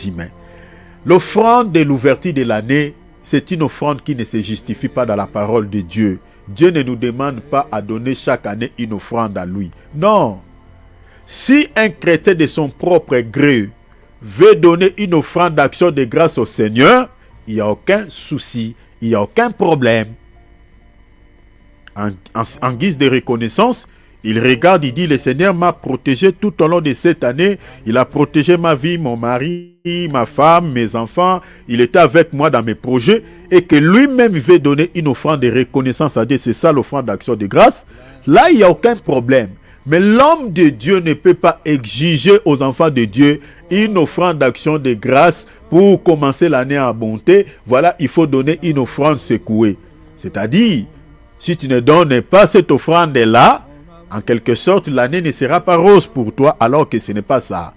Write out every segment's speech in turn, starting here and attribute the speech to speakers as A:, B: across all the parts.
A: des humains. L'offrande de l'ouverture de l'année, c'est une offrande qui ne se justifie pas dans la parole de Dieu. Dieu ne nous demande pas à donner chaque année une offrande à lui. Non. Si un chrétien de son propre gré veut donner une offrande d'action de grâce au Seigneur, il n'y a aucun souci, il n'y a aucun problème. En guise de reconnaissance, il regarde, il dit, le Seigneur m'a protégé tout au long de cette année. Il a protégé ma vie, mon mari, ma femme, mes enfants. Il était avec moi dans mes projets. Et que lui-même veut donner une offrande de reconnaissance à Dieu. C'est ça l'offrande d'action de grâce. Là, il n'y a aucun problème. Mais l'homme de Dieu ne peut pas exiger aux enfants de Dieu une offrande d'action de grâce pour commencer l'année en bonté. Voilà, il faut donner une offrande secouée. C'est-à-dire, si tu ne donnes pas cette offrande-là, en quelque sorte, l'année ne sera pas rose pour toi, alors que ce n'est pas ça.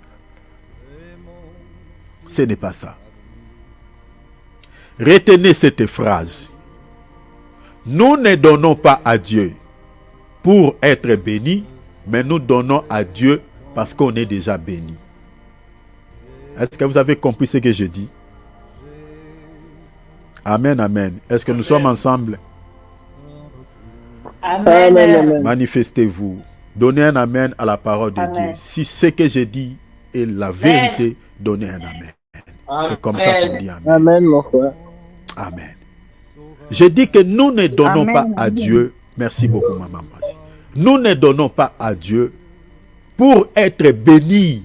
A: Ce n'est pas ça. Retenez cette phrase. Nous ne donnons pas à Dieu pour être bénis, mais nous donnons à Dieu parce qu'on est déjà béni. Est-ce que vous avez compris ce que je dis? Amen, amen. Est-ce que nous sommes ensemble?
B: Amen. Amen.
A: Manifestez-vous. Donnez un amen à la parole de Dieu. Si ce que je dis est la vérité, donnez un amen. C'est comme ça qu'on dit amen.
B: Amen, mon frère.
A: Amen. Je dis que nous ne donnons pas à Dieu. Merci beaucoup, maman. Nous ne donnons pas à Dieu pour être bénis.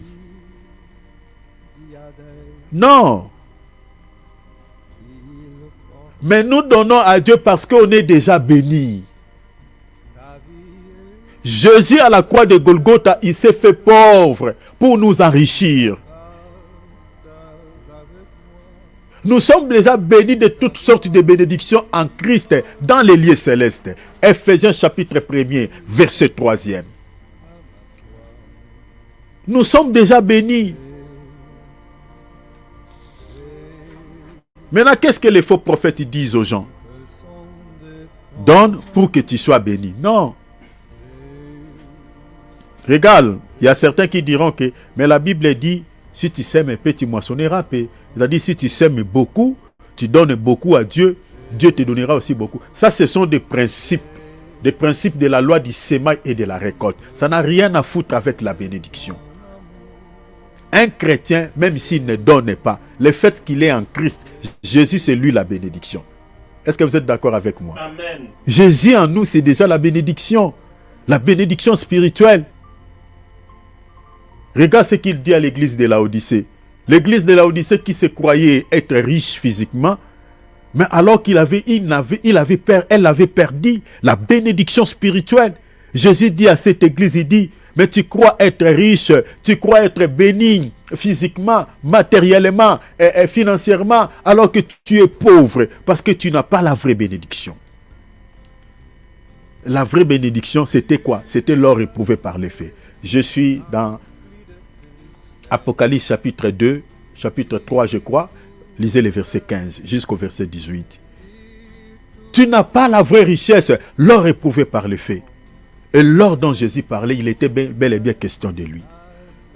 A: Non. Mais nous donnons à Dieu parce qu'on est déjà bénis. Jésus à la croix de Golgotha, il s'est fait pauvre pour nous enrichir. Nous sommes déjà bénis de toutes sortes de bénédictions en Christ dans les lieux célestes. Ephésiens chapitre 1er, verset 3e. Nous sommes déjà bénis. Maintenant, qu'est-ce que les faux prophètes disent aux gens? Donne pour que tu sois béni. Non. Regarde, il y a certains qui diront que, mais la Bible dit, si tu sèmes peu, tu moissonneras peu. C'est-à-dire, si tu sèmes beaucoup, tu donnes beaucoup à Dieu, Dieu te donnera aussi beaucoup. Ça, ce sont des principes de la loi du sémail et de la récolte. Ça n'a rien à foutre avec la bénédiction. Un chrétien, même s'il ne donne pas, le fait qu'il est en Christ, Jésus, c'est lui la bénédiction. Est-ce que vous êtes d'accord avec moi?
C: Amen.
A: Jésus en nous, c'est déjà la bénédiction spirituelle. Regarde ce qu'il dit à l'église de Laodicée. L'église de Laodicée qui se croyait être riche physiquement, mais alors elle avait perdu la bénédiction spirituelle. Jésus dit à cette église, il dit, mais tu crois être riche, tu crois être béni physiquement, matériellement et financièrement, alors que tu es pauvre, parce que tu n'as pas la vraie bénédiction. La vraie bénédiction, c'était quoi? C'était l'or éprouvé par les faits. Je suis dans Apocalypse chapitre 2, chapitre 3, je crois. Lisez les versets 15 jusqu'au verset 18. Tu n'as pas la vraie richesse, l'or éprouvé par les faits. Et l'or dont Jésus parlait, il était bel et bien question de lui.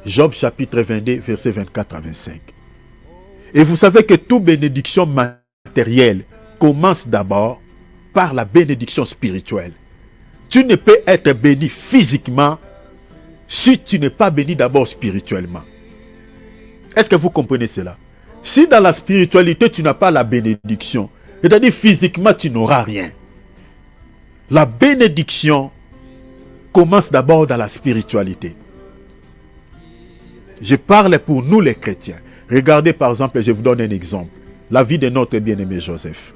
A: Job chapitre 22, versets 24 à 25. Et vous savez que toute bénédiction matérielle commence d'abord par la bénédiction spirituelle. Tu ne peux être béni physiquement si tu n'es pas béni d'abord spirituellement. Est-ce que vous comprenez cela? Si dans la spiritualité, tu n'as pas la bénédiction, c'est-à-dire physiquement, tu n'auras rien. La bénédiction commence d'abord dans la spiritualité. Je parle pour nous les chrétiens. Regardez par exemple, je vous donne un exemple. La vie de notre bien-aimé Joseph.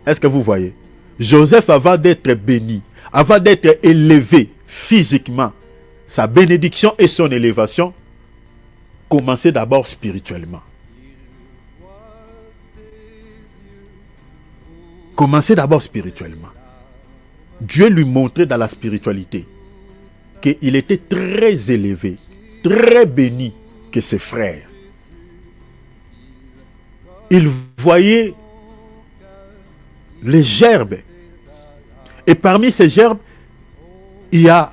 A: Est-ce que vous voyez? Joseph, avant d'être béni, avant d'être élevé physiquement, sa bénédiction et son élévation commençaient d'abord spirituellement. Commençaient d'abord spirituellement. Dieu lui montrait dans la spiritualité qu'il était très élevé, très béni que ses frères. Il voyait les gerbes. Et parmi ces gerbes, il y a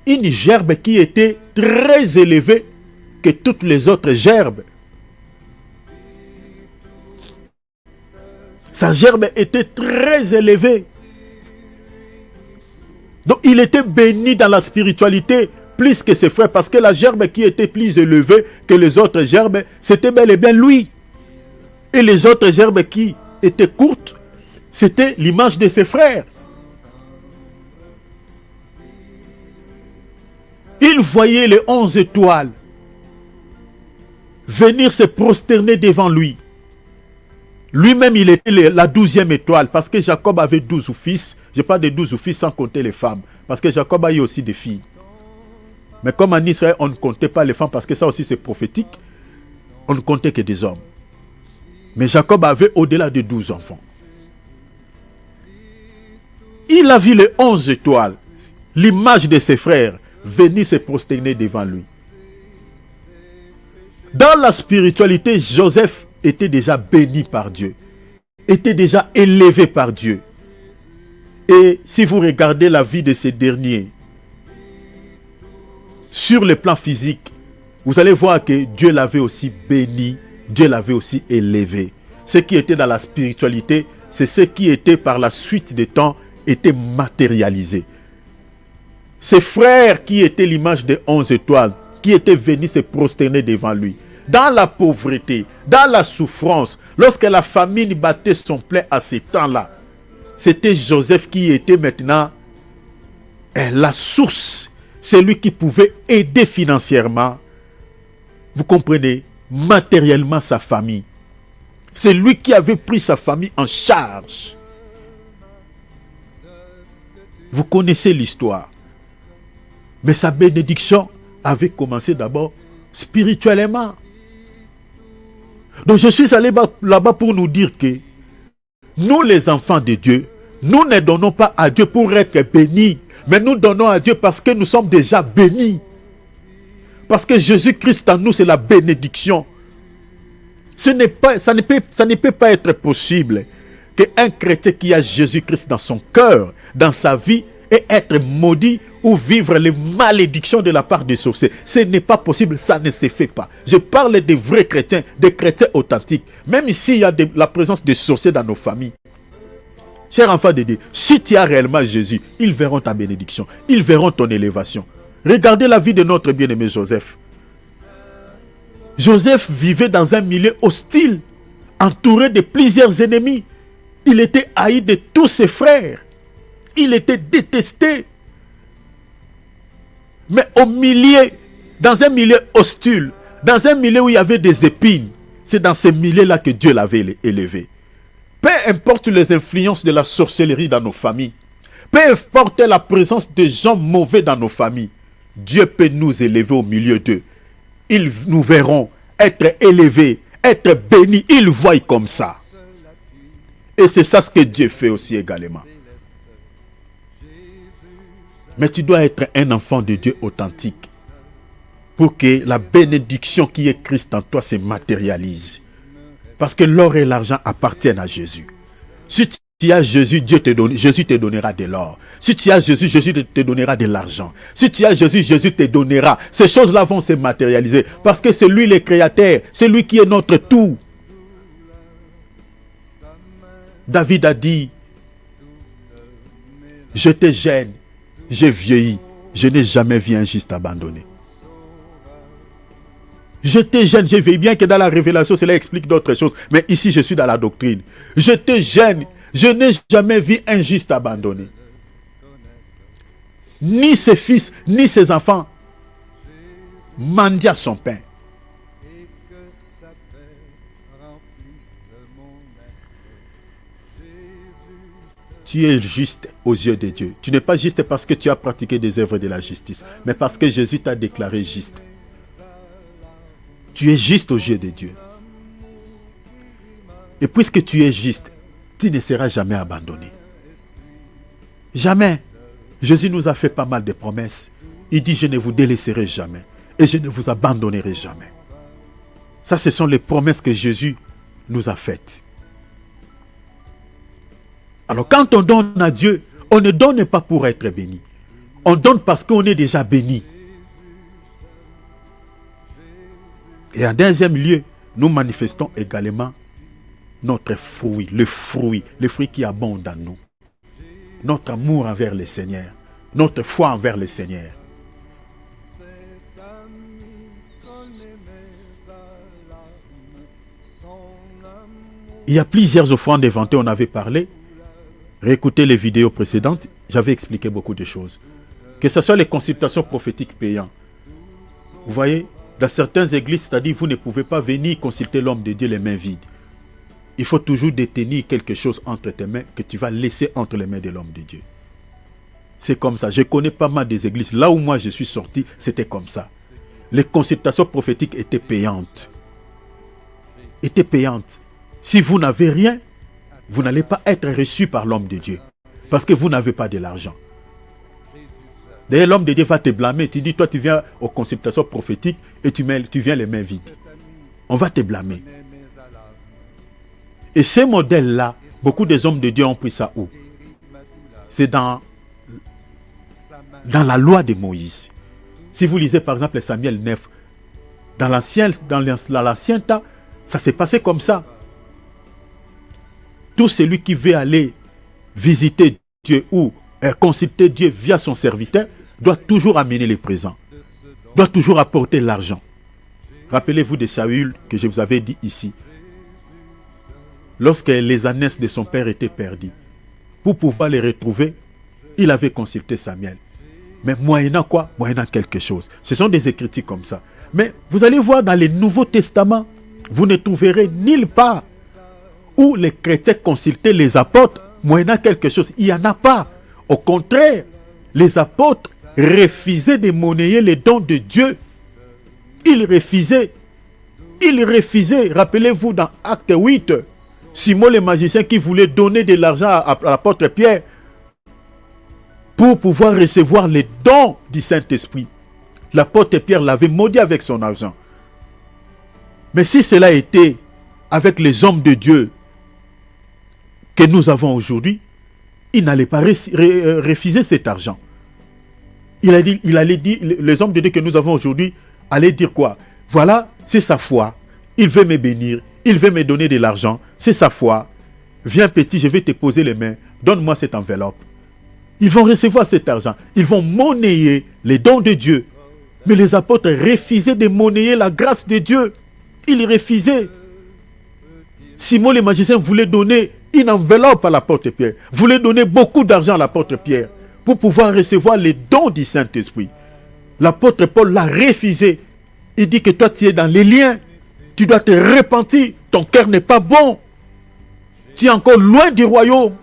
A: une gerbe qui était très élevée que toutes les autres gerbes. Sa gerbe était très élevée. Donc il était béni dans la spiritualité plus que ses frères, parce que la gerbe qui était plus élevée que les autres gerbes, c'était bel et bien lui. Et les autres gerbes qui étaient courtes, c'était l'image de ses frères. Il voyait les 11 étoiles venir se prosterner devant lui. Lui-même, il était la 12e étoile, parce que Jacob avait 12 fils. Je parle de 12 fils sans compter les femmes, parce que Jacob a eu aussi des filles. Mais comme en Israël, on ne comptait pas les femmes, parce que ça aussi c'est prophétique, on ne comptait que des hommes. Mais Jacob avait au-delà de 12 enfants. Il a vu les 11 étoiles, l'image de ses frères, venir se prosterner devant lui. Dans la spiritualité, Joseph était déjà béni par Dieu, était déjà élevé par Dieu. Et si vous regardez la vie de ces derniers, sur le plan physique, vous allez voir que Dieu l'avait aussi béni, Dieu l'avait aussi élevé. Ce qui était dans la spiritualité, c'est ce qui était par la suite des temps, était matérialisé. Ses frères qui étaient l'image des 11 étoiles, qui étaient venus se prosterner devant lui, dans la pauvreté, dans la souffrance, lorsque la famine battait son plein à ces temps-là, c'était Joseph qui était maintenant la source. C'est lui qui pouvait aider financièrement, vous comprenez, matériellement sa famille. C'est lui qui avait pris sa famille en charge. Vous connaissez l'histoire. Mais sa bénédiction avait commencé d'abord spirituellement. Donc je suis allé là-bas pour nous dire que nous les enfants de Dieu, nous ne donnons pas à Dieu pour être bénis, mais nous donnons à Dieu parce que nous sommes déjà bénis. Parce que Jésus-Christ en nous, c'est la bénédiction. Ça ne peut pas être possible qu'un chrétien qui a Jésus-Christ dans son cœur, dans sa vie, et être maudit ou vivre les malédictions de la part des sorciers. Ce n'est pas possible, ça ne se fait pas. Je parle des vrais chrétiens, des chrétiens authentiques. Même s'il y a la présence des sorciers dans nos familles. Cher enfant de Dieu, si tu as réellement Jésus, ils verront ta bénédiction, ils verront ton élévation. Regardez la vie de notre bien-aimé Joseph. Joseph vivait dans un milieu hostile, entouré de plusieurs ennemis. Il était haï de tous ses frères. Il était détesté. Mais dans un milieu hostile, dans un milieu où il y avait des épines, c'est dans ce milieu-là que Dieu l'avait élevé. Peu importe les influences de la sorcellerie dans nos familles, peu importe la présence de gens mauvais dans nos familles, Dieu peut nous élever au milieu d'eux. Ils nous verront être élevés, être bénis. Ils voient comme ça. Et c'est ça ce que Dieu fait aussi également. Mais tu dois être un enfant de Dieu authentique pour que la bénédiction qui est Christ en toi se matérialise. Parce que l'or et l'argent appartiennent à Jésus. Si tu as Jésus, Jésus te donnera de l'or. Si tu as Jésus, Jésus te donnera de l'argent. Si tu as Jésus, Jésus te donnera. Ces choses-là vont se matérialiser. Parce que c'est lui le créateur. C'est lui qui est notre tout. David a dit, j'étais jeune, j'ai vieilli, je n'ai jamais vu un juste abandonné. J'étais jeune, j'ai vieilli, bien que dans la révélation, cela explique d'autres choses. Mais ici, je suis dans la doctrine. J'étais jeune, je n'ai jamais vu un juste abandonné. Ni ses fils, ni ses enfants mendiaient son pain. Tu es juste aux yeux de Dieu. Tu n'es pas juste parce que tu as pratiqué des œuvres de la justice, mais parce que Jésus t'a déclaré juste. Tu es juste aux yeux de Dieu. Et puisque tu es juste, tu ne seras jamais abandonné. Jamais. Jésus nous a fait pas mal de promesses. Il dit, je ne vous délaisserai jamais et je ne vous abandonnerai jamais. Ça, ce sont les promesses que Jésus nous a faites. Alors quand on donne à Dieu, on ne donne pas pour être béni. On donne parce qu'on est déjà béni. Et en deuxième lieu, nous manifestons également notre fruit, le fruit qui abonde en nous. Notre amour envers le Seigneur, notre foi envers le Seigneur. Il y a plusieurs offrandes inventées, on avait parlé. Réécoutez les vidéos précédentes, j'avais expliqué beaucoup de choses. Que ce soit les consultations prophétiques payantes. Vous voyez, dans certaines églises, c'est-à-dire vous ne pouvez pas venir consulter l'homme de Dieu les mains vides. Il faut toujours détenir quelque chose entre tes mains que tu vas laisser entre les mains de l'homme de Dieu. C'est comme ça. Je connais pas mal des églises. Là où moi je suis sorti, c'était comme ça. Les consultations prophétiques étaient payantes. Étaient payantes. Si vous n'avez rien, vous n'allez pas être reçu par l'homme de Dieu. Parce que vous n'avez pas de l'argent. D'ailleurs, l'homme de Dieu va te blâmer. Tu dis, toi, tu viens aux consultations prophétiques et tu viens les mains vides. On va te blâmer. Et ces modèles-là, beaucoup des hommes de Dieu ont pris ça où? C'est dans la loi de Moïse. Si vous lisez par exemple Samuel 9, dans l'ancien temps, ça s'est passé comme ça. Tout celui qui veut aller visiter Dieu ou consulter Dieu via son serviteur doit toujours amener les présents, doit toujours apporter l'argent. Rappelez-vous de Saül que je vous avais dit ici. Lorsque les ânesses de son père étaient perdues, pour pouvoir les retrouver, il avait consulté Samuel. Mais moyennant quoi? Moyennant quelque chose. Ce sont des écritures comme ça. Mais vous allez voir dans le Nouveau Testament, vous ne trouverez nulle part où les chrétiens consultaient les apôtres moyennant quelque chose. Il n'y en a pas. Au contraire, les apôtres refusaient de monnayer les dons de Dieu. Ils refusaient. Rappelez-vous dans Acte 8, Simon le magicien qui voulait donner de l'argent à l'apôtre Pierre pour pouvoir recevoir les dons du Saint-Esprit. L'apôtre Pierre l'avait maudit avec son argent. Mais si cela était avec les hommes de Dieu que nous avons aujourd'hui, il n'allait pas refuser cet argent. Il allait dire, les hommes de Dieu que nous avons aujourd'hui allaient dire quoi? Voilà, c'est sa foi. Il veut me bénir. Il veut me donner de l'argent. C'est sa foi. Viens petit, je vais te poser les mains. Donne-moi cette enveloppe. Ils vont recevoir cet argent. Ils vont monnayer les dons de Dieu. Mais les apôtres refusaient de monnayer la grâce de Dieu. Ils refusaient. Simon le magicien voulait donner une enveloppe à l'apôtre Pierre. Voulait donner beaucoup d'argent à l'apôtre Pierre pour pouvoir recevoir les dons du Saint-Esprit. L'apôtre Paul l'a refusé. Il dit que toi tu es dans les liens. Tu dois te repentir. Ton cœur n'est pas bon. Tu es encore loin du royaume.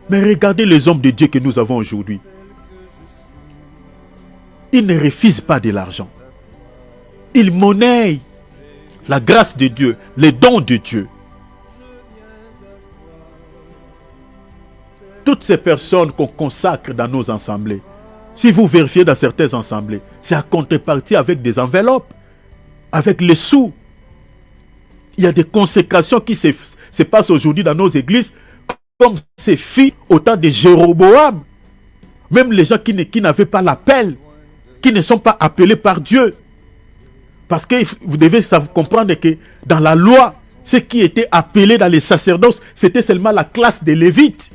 A: Mais regardez les hommes de Dieu que nous avons aujourd'hui. Ils ne refusent pas de l'argent. Ils monnaient la grâce de Dieu, les dons de Dieu. Toutes ces personnes qu'on consacre dans nos assemblées, si vous vérifiez dans certaines assemblées, c'est à contrepartie avec des enveloppes, avec les sous. Il y a des consécrations qui se passent aujourd'hui dans nos églises, comme ces filles au temps de Jéroboam. Même les gens qui n'avaient pas l'appel, qui ne sont pas appelés par Dieu. Parce que vous devez comprendre que dans la loi, ceux qui étaient appelés dans les sacerdoces, c'était seulement la classe des Lévites,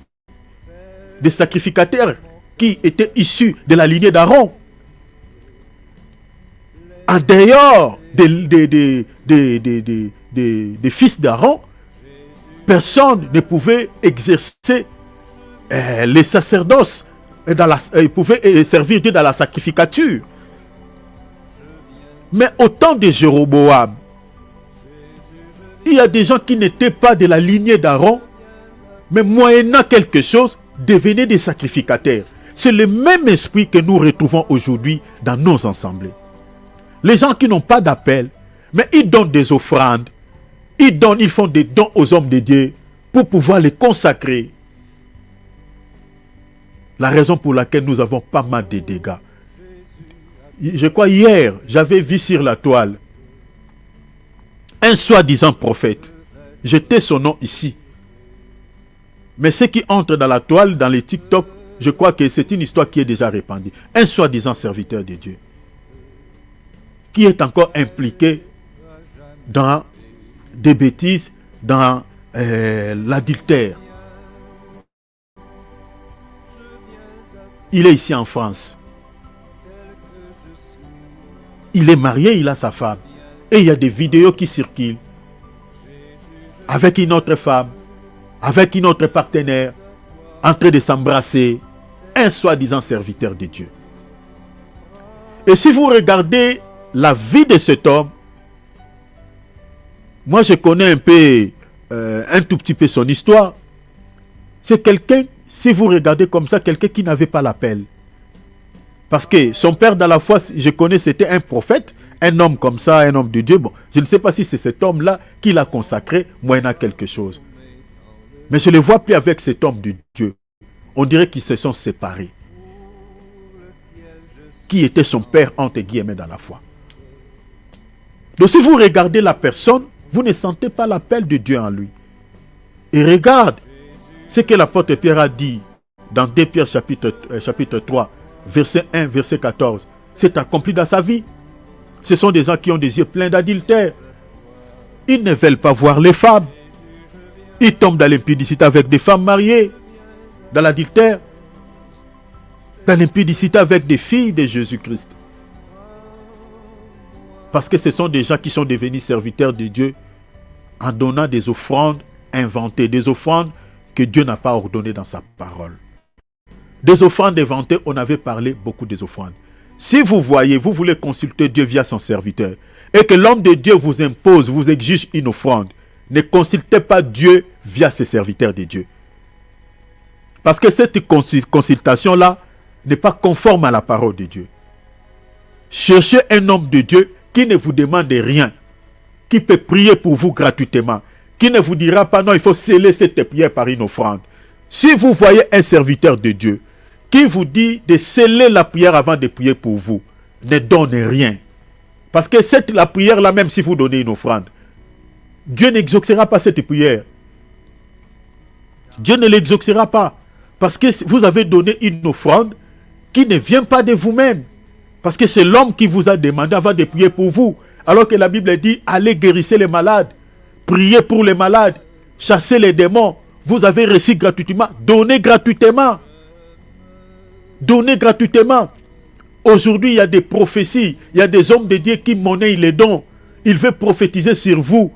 A: des sacrificateurs qui étaient issus de la lignée d'Aaron. En dehors des fils d'Aaron, personne ne pouvait exercer les sacerdoces. Ils pouvaient servir Dieu dans la sacrificature. Mais au temps de Jéroboam, il y a des gens qui n'étaient pas de la lignée d'Aaron, mais moyennant quelque chose, devenaient des sacrificateurs. C'est le même esprit que nous retrouvons aujourd'hui dans nos assemblées. Les gens qui n'ont pas d'appel, mais ils donnent des offrandes, ils font des dons aux hommes de Dieu pour pouvoir les consacrer. La raison pour laquelle nous avons pas mal de dégâts. Je crois hier, j'avais vu sur la toile un soi-disant prophète. J'étais son nom ici. Mais ceux qui entrent dans la toile, dans les TikTok, je crois que c'est une histoire qui est déjà répandue. Un soi-disant serviteur de Dieu. qui est encore impliqué dans des bêtises, dans l'adultère. Il est ici en France. Il est marié, il a sa femme. Et il y a des vidéos qui circulent avec une autre femme, avec une autre partenaire, en train de s'embrasser, un soi-disant serviteur de Dieu. Et si vous regardez la vie de cet homme, moi je connais un tout petit peu son histoire. C'est quelqu'un, si vous regardez comme ça, quelqu'un qui n'avait pas l'appel. Parce que son père dans la foi, je connais, c'était un prophète, un homme comme ça, un homme de Dieu. Bon, je ne sais pas si c'est cet homme-là qui l'a consacré, moyennant quelque chose. Mais je ne le vois plus avec cet homme de Dieu. On dirait qu'ils se sont séparés. Qui était son père, entre guillemets, dans la foi. Donc si vous regardez la personne, vous ne sentez pas l'appel de Dieu en lui. Et regarde ce que l'apôtre Pierre a dit dans 2 Pierre chapitre 3, verset 1, verset 14. C'est accompli dans sa vie. Ce sont des gens qui ont des yeux pleins d'adultère. Ils ne veulent pas voir les femmes. Ils tombent dans l'impudicité avec des femmes mariées, dans l'adultère, dans l'impudicité avec des filles de Jésus-Christ. Parce que ce sont des gens qui sont devenus serviteurs de Dieu en donnant des offrandes inventées, des offrandes que Dieu n'a pas ordonnées dans sa parole. Des offrandes inventées, on avait parlé beaucoup des offrandes. Si vous voyez, vous voulez consulter Dieu via son serviteur, et que l'homme de Dieu vous impose, vous exige une offrande, ne consultez pas Dieu via ses serviteurs de Dieu. Parce que cette consultation-là n'est pas conforme à la parole de Dieu. Cherchez un homme de Dieu qui ne vous demande rien, qui peut prier pour vous gratuitement, qui ne vous dira pas non, il faut sceller cette prière par une offrande. Si vous voyez un serviteur de Dieu qui vous dit de sceller la prière avant de prier pour vous, ne donnez rien. Parce que la prière-là, même si vous donnez une offrande, Dieu n'exaucera pas cette prière. Dieu ne l'exaucera pas. Parce que vous avez donné une offrande qui ne vient pas de vous-même. Parce que c'est l'homme qui vous a demandé avant de prier pour vous. Alors que la Bible dit, allez guérissez les malades, priez pour les malades, chassez les démons. Vous avez reçu gratuitement, donnez gratuitement. Donnez gratuitement. Aujourd'hui, il y a des prophéties, il y a des hommes de Dieu qui monnaient les dons. Il veut prophétiser sur vous.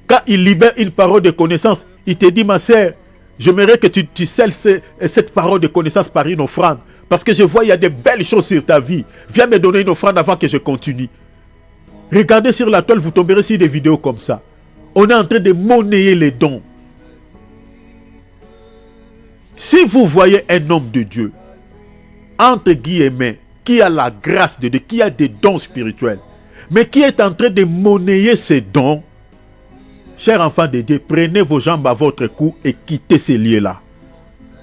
A: Quand il libère une parole de connaissance, il te dit, ma sœur, j'aimerais que tu scelles cette parole de connaissance par une offrande. Parce que je vois, il y a de belles choses sur ta vie. Viens me donner une offrande avant que je continue. Regardez sur la toile, vous tomberez sur des vidéos comme ça. On est en train de monnayer les dons. Si vous voyez un homme de Dieu, entre guillemets, qui a la grâce de Dieu, qui a des dons spirituels, mais qui est en train de monnayer ces dons, chers enfants de Dieu, prenez vos jambes à votre cou et quittez ces lieux-là.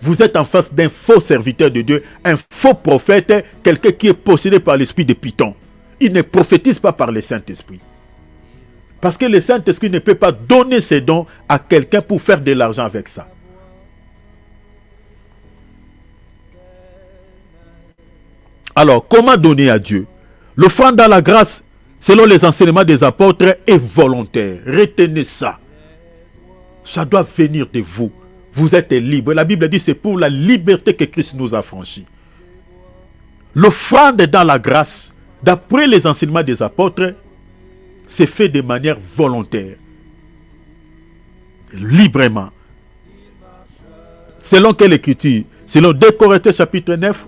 A: Vous êtes en face d'un faux serviteur de Dieu, un faux prophète, quelqu'un qui est possédé par l'esprit de Python. Il ne prophétise pas par le Saint-Esprit. Parce que le Saint-Esprit ne peut pas donner ses dons à quelqu'un pour faire de l'argent avec ça. Alors, comment donner à Dieu? L'offrande dans la grâce, selon les enseignements des apôtres, est volontaire. Retenez ça. Ça doit venir de vous. Vous êtes libre. La Bible dit c'est pour la liberté que Christ nous a franchis. L'offrande dans la grâce, d'après les enseignements des apôtres, c'est fait de manière volontaire. Librement. Selon quelle écriture? Selon 2 Corinthiens chapitre 9,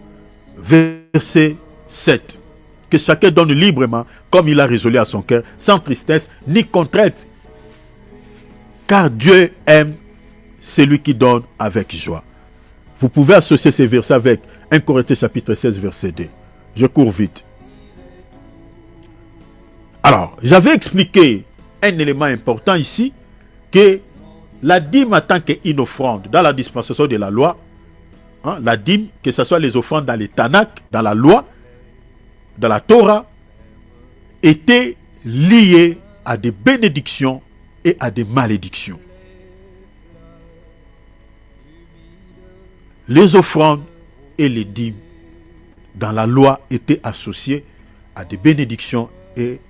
A: verset 7. Que chacun donne librement, comme il a résolu à son cœur, sans tristesse ni contrainte. Car Dieu aime celui qui donne avec joie. Vous pouvez associer ces versets avec 1 Corinthiens chapitre 16, verset 2. Je cours vite. Alors, j'avais expliqué un élément important ici, que la dîme en tant qu'une offrande dans la dispensation de la loi, la dîme, que ce soit les offrandes dans les Tanakh, dans la loi, dans la Torah, était liée à des bénédictions et à des malédictions. Les offrandes et les dîmes dans la loi étaient associées à des bénédictions et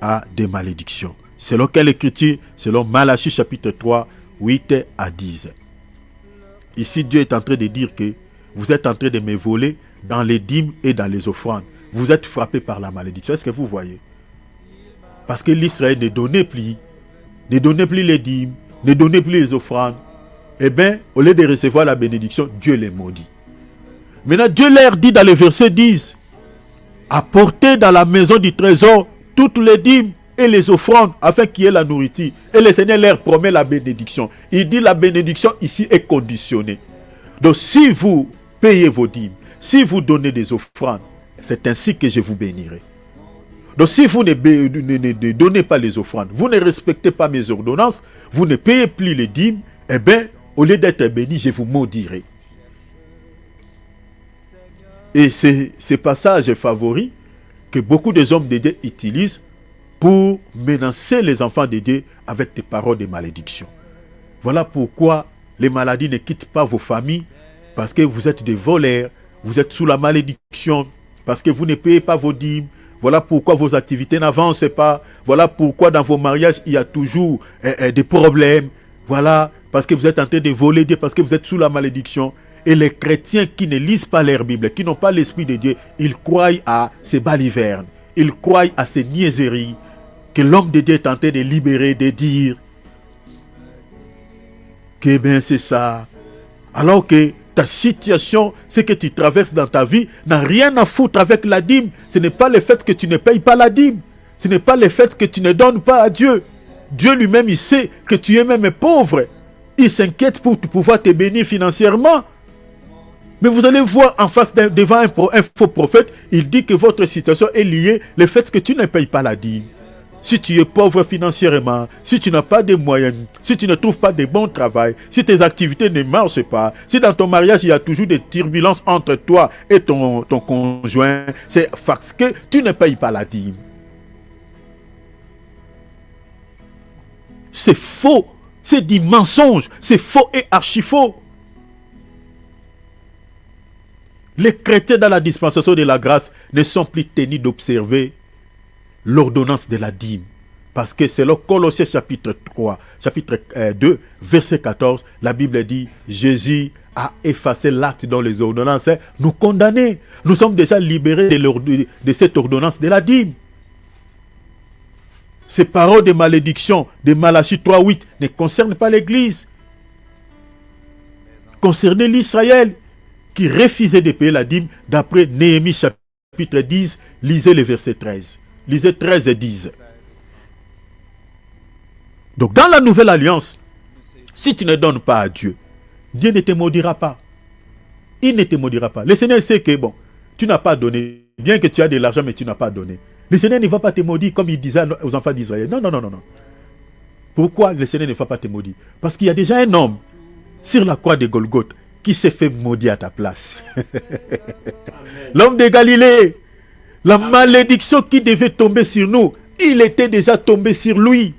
A: à des malédictions. Selon quelle écriture? Selon Malachie chapitre 3, 8 à 10. Ici, Dieu est en train de dire que vous êtes en train de me voler dans les dîmes et dans les offrandes. Vous êtes frappé par la malédiction. Est-ce que vous voyez? Parce que l'Israël ne donnait plus les dîmes, ne donnait plus les offrandes. Eh bien, au lieu de recevoir la bénédiction, Dieu les maudit. Maintenant, Dieu leur dit dans le verset 10, apportez dans la maison du trésor toutes les dîmes et les offrandes afin qu'il y ait la nourriture. Et le Seigneur leur promet la bénédiction. Il dit la bénédiction ici est conditionnée. Donc si vous payez vos dîmes, si vous donnez des offrandes, c'est ainsi que je vous bénirai. Donc si vous ne donnez pas les offrandes, vous ne respectez pas mes ordonnances, vous ne payez plus les dîmes, eh bien, au lieu d'être béni, je vous maudirai. Et c'est ce passage favori que beaucoup des hommes de Dieu utilisent pour menacer les enfants de Dieu avec des paroles de malédiction. Voilà pourquoi les maladies ne quittent pas vos familles, parce que vous êtes des voleurs, vous êtes sous la malédiction, parce que vous ne payez pas vos dîmes. Voilà pourquoi vos activités n'avancent pas. Voilà pourquoi dans vos mariages, il y a toujours des problèmes. Voilà, parce que vous êtes en train de voler Dieu, parce que vous êtes sous la malédiction. Et les chrétiens qui ne lisent pas leur Bible, qui n'ont pas l'Esprit de Dieu, ils croient à ces balivernes, ils croient à ces niaiseries que l'homme de Dieu est en train de libérer, de dire que bien c'est ça. Alors que ta situation, ce que tu traverses dans ta vie, n'a rien à foutre avec la dîme. Ce n'est pas le fait que tu ne payes pas la dîme. Ce n'est pas le fait que tu ne donnes pas à Dieu. Dieu lui-même, il sait que tu es même pauvre. Il s'inquiète pour pouvoir te bénir financièrement. Mais vous allez voir en face devant un faux prophète, il dit que votre situation est liée au fait que tu ne payes pas la dîme. Si tu es pauvre financièrement, si tu n'as pas de moyens, si tu ne trouves pas de bon travail, si tes activités ne marchent pas, si dans ton mariage il y a toujours des turbulences entre toi et ton conjoint, c'est parce que tu ne payes pas la dîme. C'est faux, c'est du mensonge, c'est faux et archi faux. Les chrétiens dans la dispensation de la grâce ne sont plus tenus d'observer l'ordonnance de la dîme. Parce que c'est le Colossiens chapitre 2, verset 14, la Bible dit, Jésus a effacé l'acte dont les ordonnances nous condamnaient. Nous sommes déjà libérés de cette ordonnance de la dîme. Ces paroles de malédiction de Malachie 3.8 ne concernent pas l'Église. Concernent l'Israël qui refusait de payer la dîme d'après Néhémie chapitre 10, lisez le verset 13. Lisez 13 et 10. Donc dans la nouvelle alliance, si tu ne donnes pas à Dieu, Dieu ne te maudira pas. Il ne te maudira pas. Le Seigneur sait que bon, tu n'as pas donné, bien que tu as de l'argent mais tu n'as pas donné. Le Seigneur ne va pas te maudire comme il disait aux enfants d'Israël. Non. Pourquoi le Seigneur ne va pas te maudire? Parce qu'il y a déjà un homme sur la croix de Golgothe qui s'est fait maudire à ta place. L'homme de Galilée, la malédiction qui devait tomber sur nous, il était déjà tombé sur lui.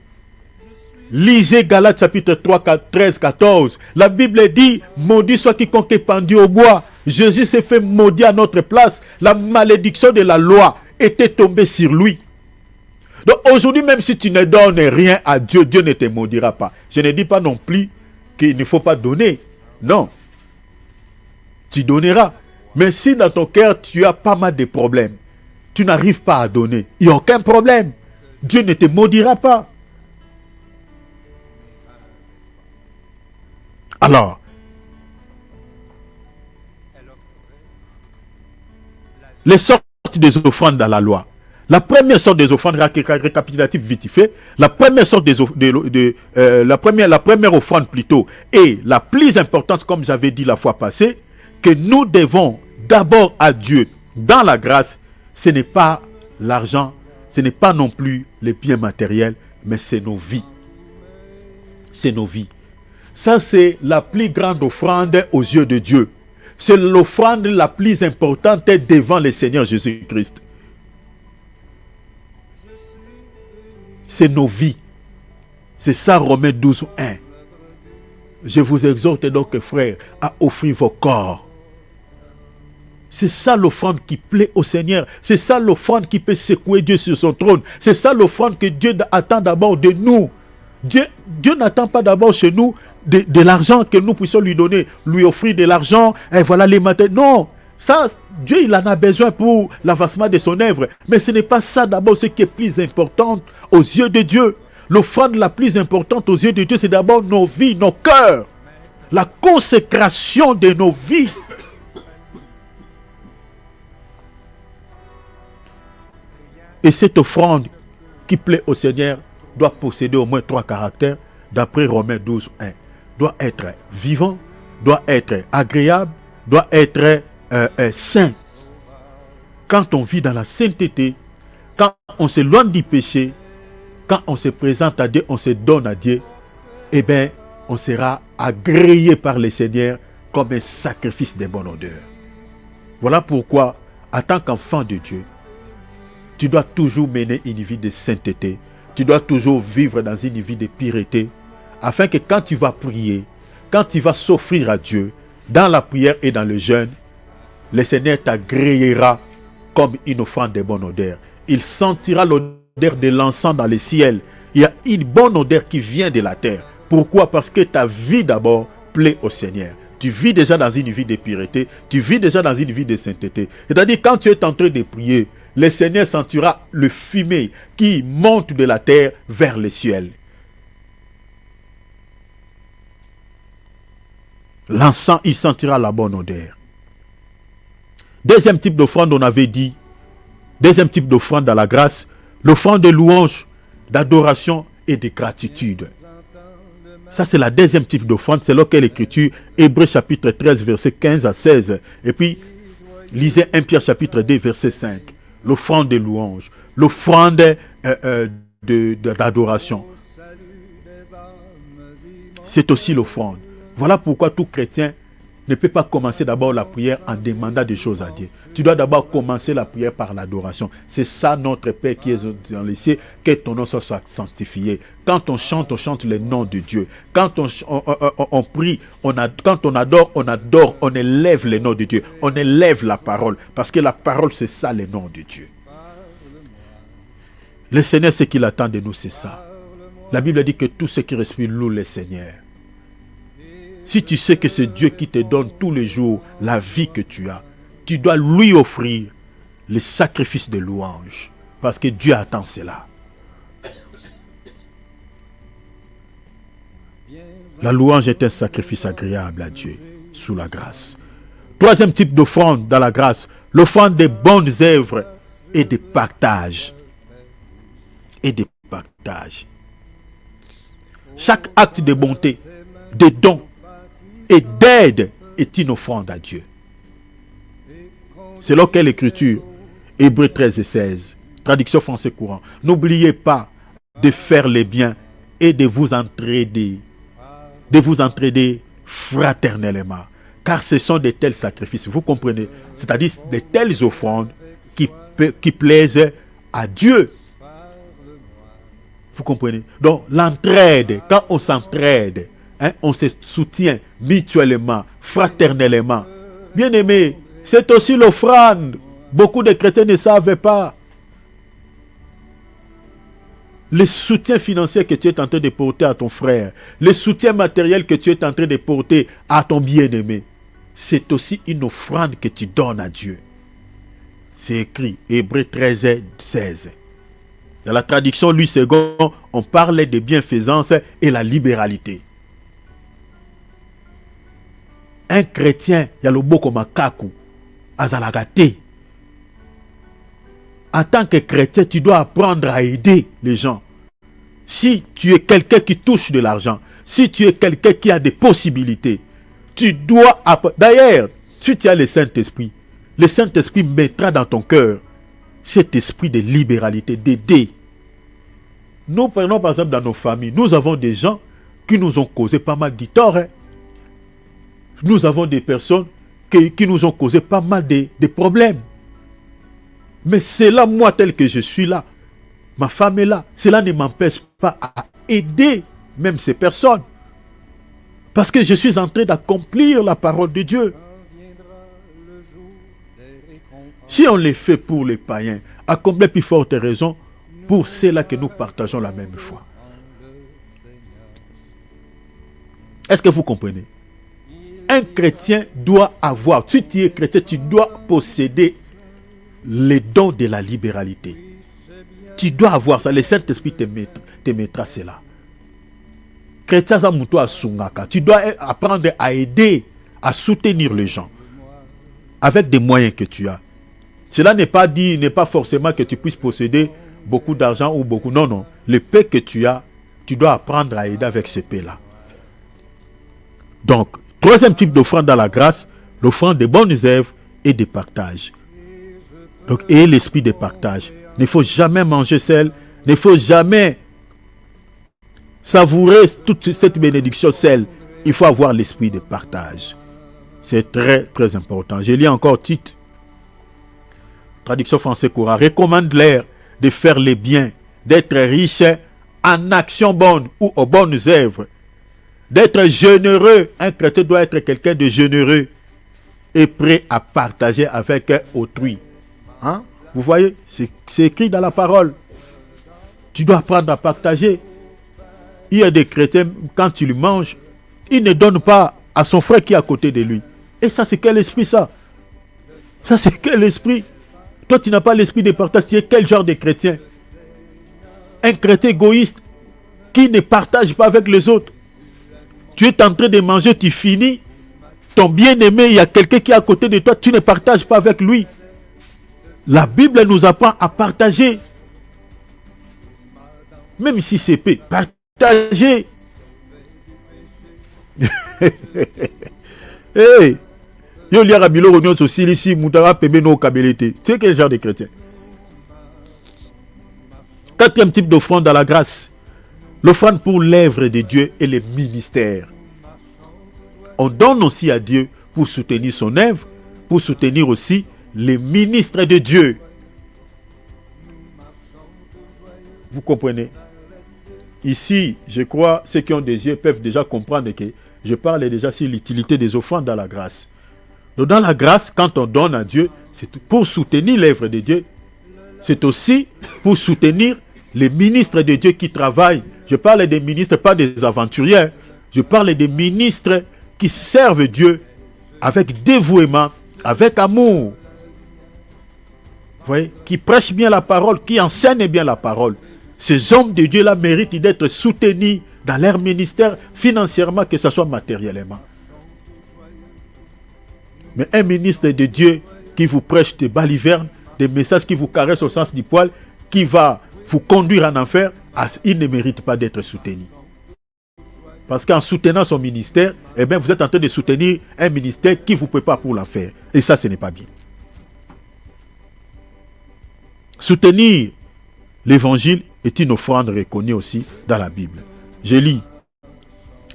A: Lisez Galates chapitre 3, 13, 14. La Bible dit, maudit soit quiconque est pendu au bois. Jésus s'est fait maudire à notre place. La malédiction de la loi était tombée sur lui. Donc aujourd'hui, même si tu ne donnes rien à Dieu, Dieu ne te maudira pas. Je ne dis pas non plus qu'il ne faut pas donner. Non. Tu donneras. Mais si dans ton cœur, tu as pas mal de problèmes, tu n'arrives pas à donner, il n'y a aucun problème. Dieu ne te maudira pas. Alors, les sortes des offrandes dans la loi. La première sorte des offrandes, récapitulatif vite fait, la première sorte la première offrande plutôt, et la plus importante, comme j'avais dit la fois passée, que nous devons d'abord à Dieu dans la grâce, ce n'est pas l'argent, ce n'est pas non plus les biens matériels, mais c'est nos vies. C'est nos vies. Ça, c'est la plus grande offrande aux yeux de Dieu. C'est l'offrande la plus importante devant le Seigneur Jésus-Christ. C'est nos vies. C'est ça, Romains 12, 1. Je vous exhorte donc, frères, à offrir vos corps. C'est ça l'offrande qui plaît au Seigneur. C'est ça l'offrande qui peut secouer Dieu sur son trône. C'est ça l'offrande que Dieu attend d'abord de nous. Dieu n'attend pas d'abord chez nous de l'argent que nous puissions lui donner, lui offrir de l'argent, et voilà les matins. Non, ça, Dieu il en a besoin pour l'avancement de son œuvre. Mais ce n'est pas ça d'abord ce qui est plus important aux yeux de Dieu. L'offrande la plus importante aux yeux de Dieu, c'est d'abord nos vies, nos cœurs. La consécration de nos vies. Et cette offrande qui plaît au Seigneur doit posséder au moins 3 caractères, d'après Romains 12, 1. Doit être vivant, doit être agréable, doit être saint. Quand on vit dans la sainteté, quand on s'éloigne du péché, quand on se présente à Dieu, on se donne à Dieu, eh bien, on sera agréé par le Seigneur comme un sacrifice de bonne odeur. Voilà pourquoi, en tant qu'enfant de Dieu, tu dois toujours mener une vie de sainteté. Tu dois toujours vivre dans une vie de pureté, afin que quand tu vas prier, quand tu vas s'offrir à Dieu, dans la prière et dans le jeûne, le Seigneur t'agréera comme une offrande de bonne odeur. Il sentira l'odeur de l'encens dans le ciel. Il y a une bonne odeur qui vient de la terre. Pourquoi? Parce que ta vie d'abord plaît au Seigneur. Tu vis déjà dans une vie de pureté, tu vis déjà dans une vie de sainteté. C'est-à-dire quand tu es en train de prier, le Seigneur sentira le fumée qui monte de la terre vers le ciel. L'encens, il sentira la bonne odeur. Deuxième type d'offrande, on avait dit, deuxième type d'offrande dans la grâce, l'offrande de louange, d'adoration et de gratitude. Ça, c'est la deuxième type d'offrande, c'est là qu'est l'écriture, Hébreux chapitre 13, verset 15 à 16. Et puis, lisez 1 Pierre chapitre 2, verset 5. L'offrande de louange, l'offrande d'adoration. C'est aussi l'offrande. Voilà pourquoi tout chrétien ne peut pas commencer d'abord la prière en demandant des choses à Dieu. Tu dois d'abord commencer la prière par l'adoration. C'est ça notre Père qui est dans les cieux, que ton nom soit sanctifié. Quand on chante le nom de Dieu. Quand on prie, quand on adore, on élève le nom de Dieu. On élève la parole. Parce que la parole, c'est ça le nom de Dieu. Le Seigneur, ce qu'il attend de nous, c'est ça. La Bible dit que tout ce qui respire loue le Seigneur. Si tu sais que c'est Dieu qui te donne tous les jours la vie que tu as, tu dois lui offrir le sacrifice de louange. Parce que Dieu attend cela. La louange est un sacrifice agréable à Dieu, sous la grâce. Troisième type d'offrande dans la grâce, l'offrande des bonnes œuvres et des partages. Et des partages. Chaque acte de bonté, de don et d'aide est une offrande à Dieu. C'est là qu'est l'écriture, Hébreux 13 et 16, traduction français courant. N'oubliez pas de faire les biens et de vous entraider fraternellement, car ce sont de tels sacrifices, vous comprenez, c'est-à-dire de telles offrandes qui plaisent à Dieu. Vous comprenez? Donc l'entraide, quand on s'entraide, on se soutient mutuellement, fraternellement. Bien aimé, c'est aussi l'offrande. Beaucoup de chrétiens ne savent pas. Le soutien financier que tu es en train de porter à ton frère, le soutien matériel que tu es en train de porter à ton bien-aimé, c'est aussi une offrande que tu donnes à Dieu. C'est écrit, Hébreux 13, 16. Dans la traduction Louis II, on parle de bienfaisance et la libéralité. Un chrétien, il y a le beau comme un kaku, azalagate. En tant que chrétien, tu dois apprendre à aider les gens. Si tu es quelqu'un qui touche de l'argent, si tu es quelqu'un qui a des possibilités, tu dois apprendre. D'ailleurs, si tu as le Saint-Esprit mettra dans ton cœur cet esprit de libéralité, d'aider. Nous prenons par exemple dans nos familles, nous avons des gens qui nous ont causé pas mal de tort. Nous avons des personnes qui nous ont causé pas mal de problèmes. Mais c'est là, moi, tel que je suis là, ma femme est là, cela ne m'empêche pas à aider même ces personnes. Parce que je suis en train d'accomplir la parole de Dieu. Si on les fait pour les païens, à combien plus forte raison pour ceux-là que nous partageons la même foi. Est-ce que vous comprenez? Un chrétien doit avoir, si tu es chrétien, tu dois posséder les dons de la libéralité. Tu dois avoir ça. Le Saint-Esprit te mettra cela. Chrétien, tu dois apprendre à aider, à soutenir les gens avec des moyens que tu as. Cela n'est pas forcément que tu puisses posséder beaucoup d'argent ou beaucoup. Non, non. Le paix que tu as, tu dois apprendre à aider avec ces paix-là. Donc, troisième type d'offrande dans la grâce, l'offrande des bonnes œuvres et des partages. Donc, ayez l'esprit de partage. Il ne faut jamais manger seul. Il ne faut jamais savourer toute cette bénédiction seule. Il faut avoir l'esprit de partage. C'est très, très important. Je lis encore Tite. Traduction français courant. Recommande-leur de faire les biens, d'être riche en actions bonnes ou aux bonnes œuvres, d'être généreux. Un chrétien doit être quelqu'un de généreux et prêt à partager avec autrui. Hein? Vous voyez, c'est écrit dans la parole. Tu dois apprendre à partager. Il y a des chrétiens, quand tu lui manges, il ne donne pas à son frère qui est à côté de lui. Et ça, c'est quel esprit ça? Ça, c'est quel esprit? Toi, tu n'as pas l'esprit de partage. Tu es quel genre de chrétien? Un chrétien égoïste qui ne partage pas avec les autres. Tu es en train de manger, tu finis. Ton bien-aimé, il y a quelqu'un qui est à côté de toi, tu ne partages pas avec lui. La Bible nous apprend à partager. Même si c'est peu, partager. Hey! Yo liara bilo réunion aussi ici moutara pebe no kabelete. Tu sais quel genre de chrétien? Quatrième type d'offrande dans la grâce. L'offrande pour l'œuvre de Dieu et les ministères. On donne aussi à Dieu pour soutenir son œuvre, pour soutenir aussi les ministres de Dieu. Vous comprenez? Ici, je crois, ceux qui ont des yeux peuvent déjà comprendre que je parle déjà sur l'utilité des offrandes dans la grâce. Donc dans la grâce, quand on donne à Dieu, c'est pour soutenir l'œuvre de Dieu. C'est aussi pour soutenir les ministres de Dieu qui travaillent. Je parle des ministres, pas des aventuriers. Je parle des ministres qui servent Dieu avec dévouement, avec amour. Vous voyez, qui prêchent bien la parole, qui enseignent bien la parole. Ces hommes de Dieu-là méritent d'être soutenus dans leur ministère financièrement, que ce soit matériellement. Mais un ministre de Dieu qui vous prêche des balivernes, des messages qui vous caressent au sens du poil, qui va vous conduire en enfer, il ne mérite pas d'être soutenu. Parce qu'en soutenant son ministère, eh bien, vous êtes en train de soutenir un ministère qui vous prépare pour l'enfer. Et ça, ce n'est pas bien. Soutenir l'évangile est une offrande reconnue aussi dans la Bible. Je lis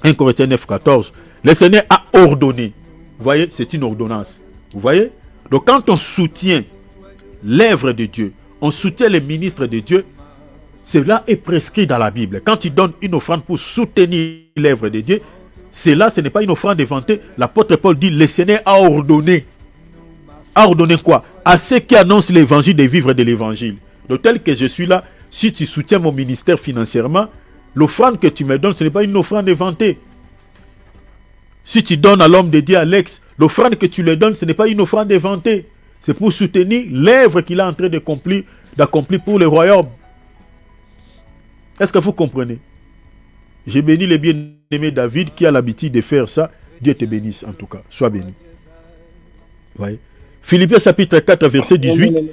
A: 1 Corinthiens 9, 14. Le Seigneur a ordonné. Vous voyez, c'est une ordonnance. Vous voyez? Donc quand on soutient l'œuvre de Dieu, on soutient les ministres de Dieu, cela est prescrit dans la Bible. Quand tu donnes une offrande pour soutenir l'œuvre de Dieu, cela, ce n'est pas une offrande inventée. L'apôtre Paul dit, le Seigneur a ordonné. A ordonné quoi? À ceux qui annoncent l'évangile de vivre de l'évangile. Donc tel que je suis là, si tu soutiens mon ministère financièrement, l'offrande que tu me donnes, ce n'est pas une offrande inventée. Si tu donnes à l'homme de Dieu, Alex, l'offrande que tu lui donnes, ce n'est pas une offrande inventée. C'est pour soutenir l'œuvre qu'il est en train d'accomplir pour le royaume. Est-ce que vous comprenez? J'ai béni le bien-aimé David qui a l'habitude de faire ça. Dieu te bénisse en tout cas. Sois béni. Voyez? Philippiens chapitre 4, verset 18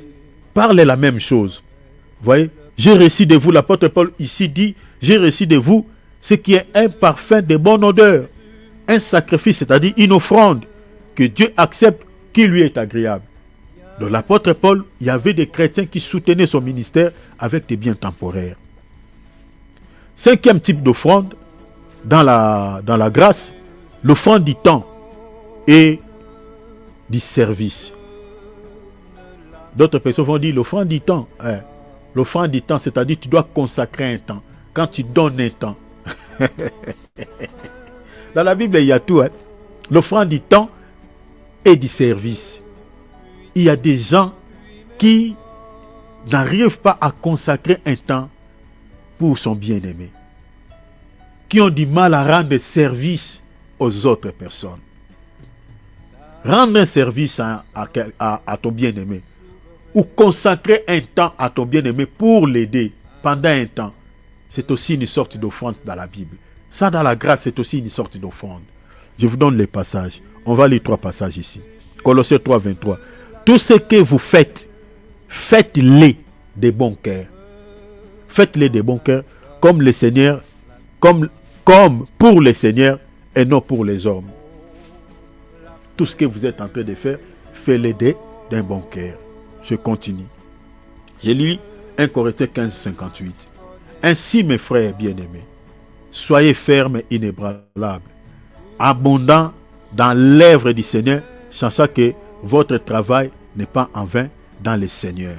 A: parle la même chose. Voyez? J'ai reçu de vous, l'apôtre Paul ici dit, j'ai reçu de vous ce qui est un parfum de bonne odeur. Un sacrifice, c'est-à-dire une offrande que Dieu accepte, qui lui est agréable. Dans l'apôtre Paul, il y avait des chrétiens qui soutenaient son ministère avec des biens temporaires. Cinquième type d'offrande dans la grâce, l'offrande du temps et du service. D'autres personnes vont dire l'offrande du temps. L'offrande du temps, c'est-à-dire tu dois consacrer un temps. Quand tu donnes un temps. Dans la Bible, il y a tout. L'offrande du temps et du service. Il y a des gens qui n'arrive pas à consacrer un temps pour son bien-aimé, qui ont du mal à rendre service aux autres personnes. Rendre un service à ton bien-aimé ou consacrer un temps à ton bien-aimé pour l'aider pendant un temps, c'est aussi une sorte d'offrande dans la Bible. Ça, dans la grâce, c'est aussi une sorte d'offrande. Je vous donne les passages. On va lire 3 passages ici. Colossiens 3, 23. Tout ce que vous faites, faites-les de bon cœur. Faites-les de bon cœur, comme le Seigneur, comme pour le Seigneur et non pour les hommes. Tout ce que vous êtes en train de faire, faites-le d'un bon cœur. Je continue. Je lis 1 Corinthiens 15, 58. Ainsi, mes frères bien-aimés, soyez fermes et inébranlables, abondants dans l'œuvre du Seigneur, sachant que votre travail n'est pas en vain dans le Seigneur.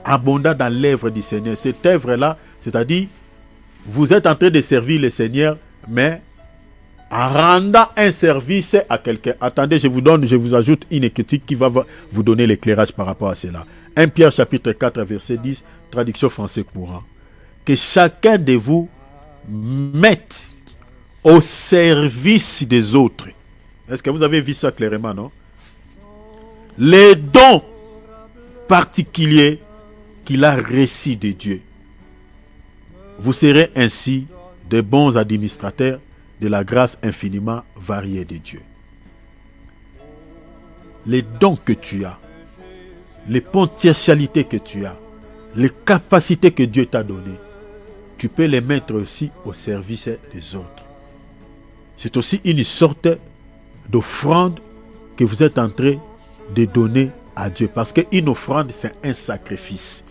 A: Abondant dans l'œuvre du Seigneur. Cette œuvre-là, c'est-à-dire, vous êtes en train de servir le Seigneur, mais en rendant un service à quelqu'un. Attendez, je vous ajoute une critique qui va vous donner l'éclairage par rapport à cela. 1 Pierre chapitre 4, verset 10, traduction français courant. Que chacun de vous mette au service des autres. Est-ce que vous avez vu ça clairement, non? Les dons particuliers qu'il a reçus de Dieu. Vous serez ainsi de bons administrateurs de la grâce infiniment variée de Dieu. Les dons que tu as, les potentialités que tu as, les capacités que Dieu t'a données, tu peux les mettre aussi au service des autres. C'est aussi une sorte d'offrande que vous êtes en train de donner à Dieu. Parce qu'une offrande, c'est un sacrifice.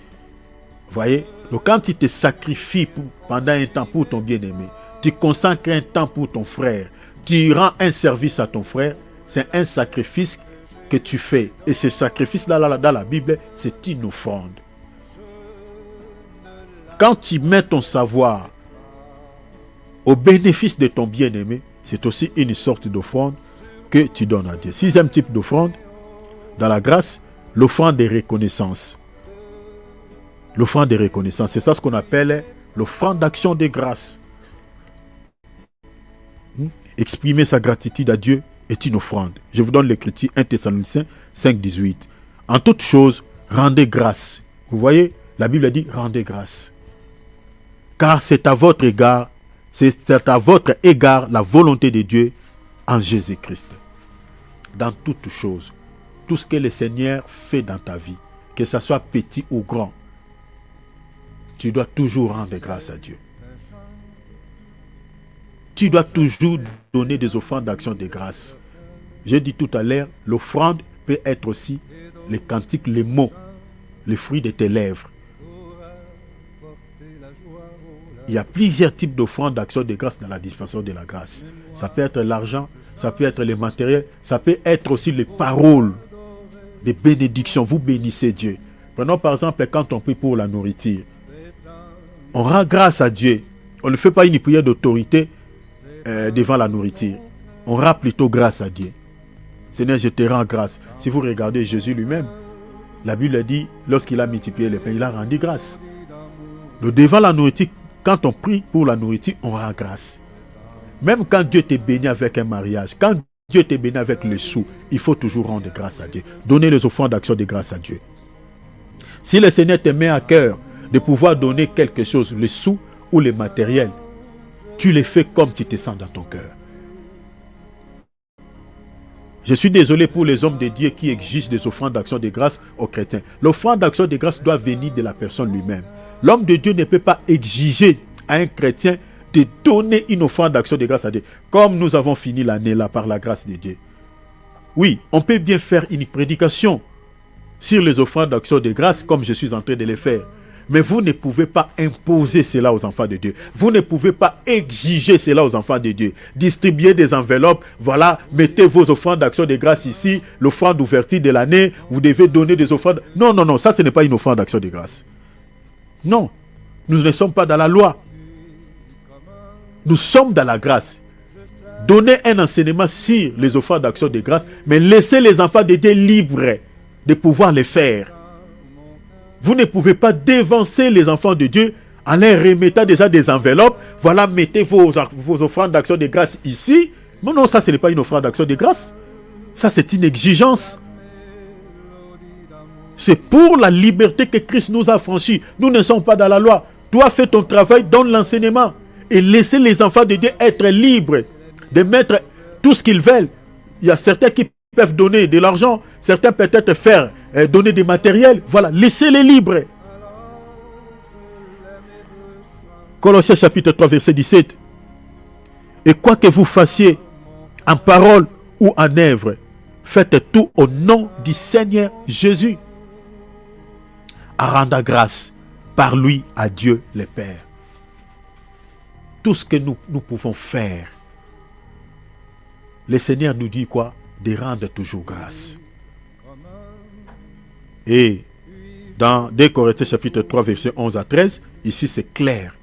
A: Vous voyez? Donc quand tu te sacrifies pendant un temps pour ton bien-aimé, tu consacres un temps pour ton frère, tu rends un service à ton frère, c'est un sacrifice que tu fais. Et ce sacrifice dans la Bible, c'est une offrande. Quand tu mets ton savoir au bénéfice de ton bien-aimé, c'est aussi une sorte d'offrande que tu donnes à Dieu. 6e type d'offrande, dans la grâce, l'offrande de reconnaissance. L'offrande de reconnaissance, c'est ça ce qu'on appelle l'offrande d'action de grâce. Exprimer sa gratitude à Dieu est une offrande. Je vous donne l'écriture 1 Thessaloniciens 5, 18. En toute chose, rendez grâce. Vous voyez, la Bible dit rendez grâce. Car c'est à votre égard la volonté de Dieu en Jésus-Christ. Dans toutes choses, tout ce que le Seigneur fait dans ta vie, que ce soit petit ou grand, tu dois toujours rendre grâce à Dieu. Tu dois toujours donner des offrandes d'action de grâce. J'ai dit tout à l'heure, l'offrande peut être aussi les cantiques, les mots, les fruits de tes lèvres. Il y a plusieurs types d'offrandes d'action de grâce dans la dispensation de la grâce. Ça peut être l'argent, ça peut être les matériels, ça peut être aussi les paroles, des bénédictions. Vous bénissez Dieu. Prenons par exemple quand on prie pour la nourriture. On rend grâce à Dieu. On ne fait pas une prière d'autorité devant la nourriture. On rend plutôt grâce à Dieu. Seigneur, je te rends grâce. Si vous regardez Jésus lui-même, la Bible dit, lorsqu'il a multiplié les pains, il a rendu grâce. Donc devant la nourriture, quand on prie pour la nourriture, on rend grâce. Même quand Dieu te bénit avec un mariage, quand Dieu te bénit avec le sou, il faut toujours rendre grâce à Dieu. Donner les offrandes d'action de grâce à Dieu. Si le Seigneur te met à cœur de pouvoir donner quelque chose, le sou ou le matériel, tu le fais comme tu te sens dans ton cœur. Je suis désolé pour les hommes de Dieu qui exigent des offrandes d'action de grâce aux chrétiens. L'offrande d'action de grâce doit venir de la personne lui-même. L'homme de Dieu ne peut pas exiger à un chrétien de donner une offrande d'action de grâce à Dieu. Comme nous avons fini l'année là par la grâce de Dieu. Oui, on peut bien faire une prédication sur les offrandes d'action de grâce comme je suis en train de les faire. Mais vous ne pouvez pas imposer cela aux enfants de Dieu. Vous ne pouvez pas exiger cela aux enfants de Dieu. Distribuer des enveloppes, voilà, mettez vos offrandes d'action de grâce ici, l'offrande d'ouverture de l'année, vous devez donner des offrandes. Non, non, non, ça ce n'est pas une offrande d'action de grâce. Non, nous ne sommes pas dans la loi. Nous sommes dans la grâce. Donnez un enseignement sur les offrandes d'action de grâce, mais laissez les enfants de Dieu libres de pouvoir les faire. Vous ne pouvez pas dévancer les enfants de Dieu en leur remettant déjà des enveloppes. Voilà, mettez vos offrandes d'action de grâce ici. Non, non, ça, ce n'est pas une offrande d'action de grâce. Ça, c'est une exigence. C'est pour la liberté que Christ nous a franchis. Nous ne sommes pas dans la loi. Toi, fais ton travail, donne l'enseignement. Et laissez les enfants de Dieu être libres de mettre tout ce qu'ils veulent. Il y a certains qui peuvent donner de l'argent. Certains peut-être faire, donner des matériels. Voilà, laissez-les libres. Colossiens chapitre 3, verset 17. Et quoi que vous fassiez, en parole ou en œuvre, faites tout au nom du Seigneur Jésus, à rendre grâce par lui à Dieu le Père. Tout ce que nous pouvons faire, le Seigneur nous dit quoi? De rendre toujours grâce. Et dans 2 Corinthiens chapitre 3, verset 11 à 13, ici c'est clair.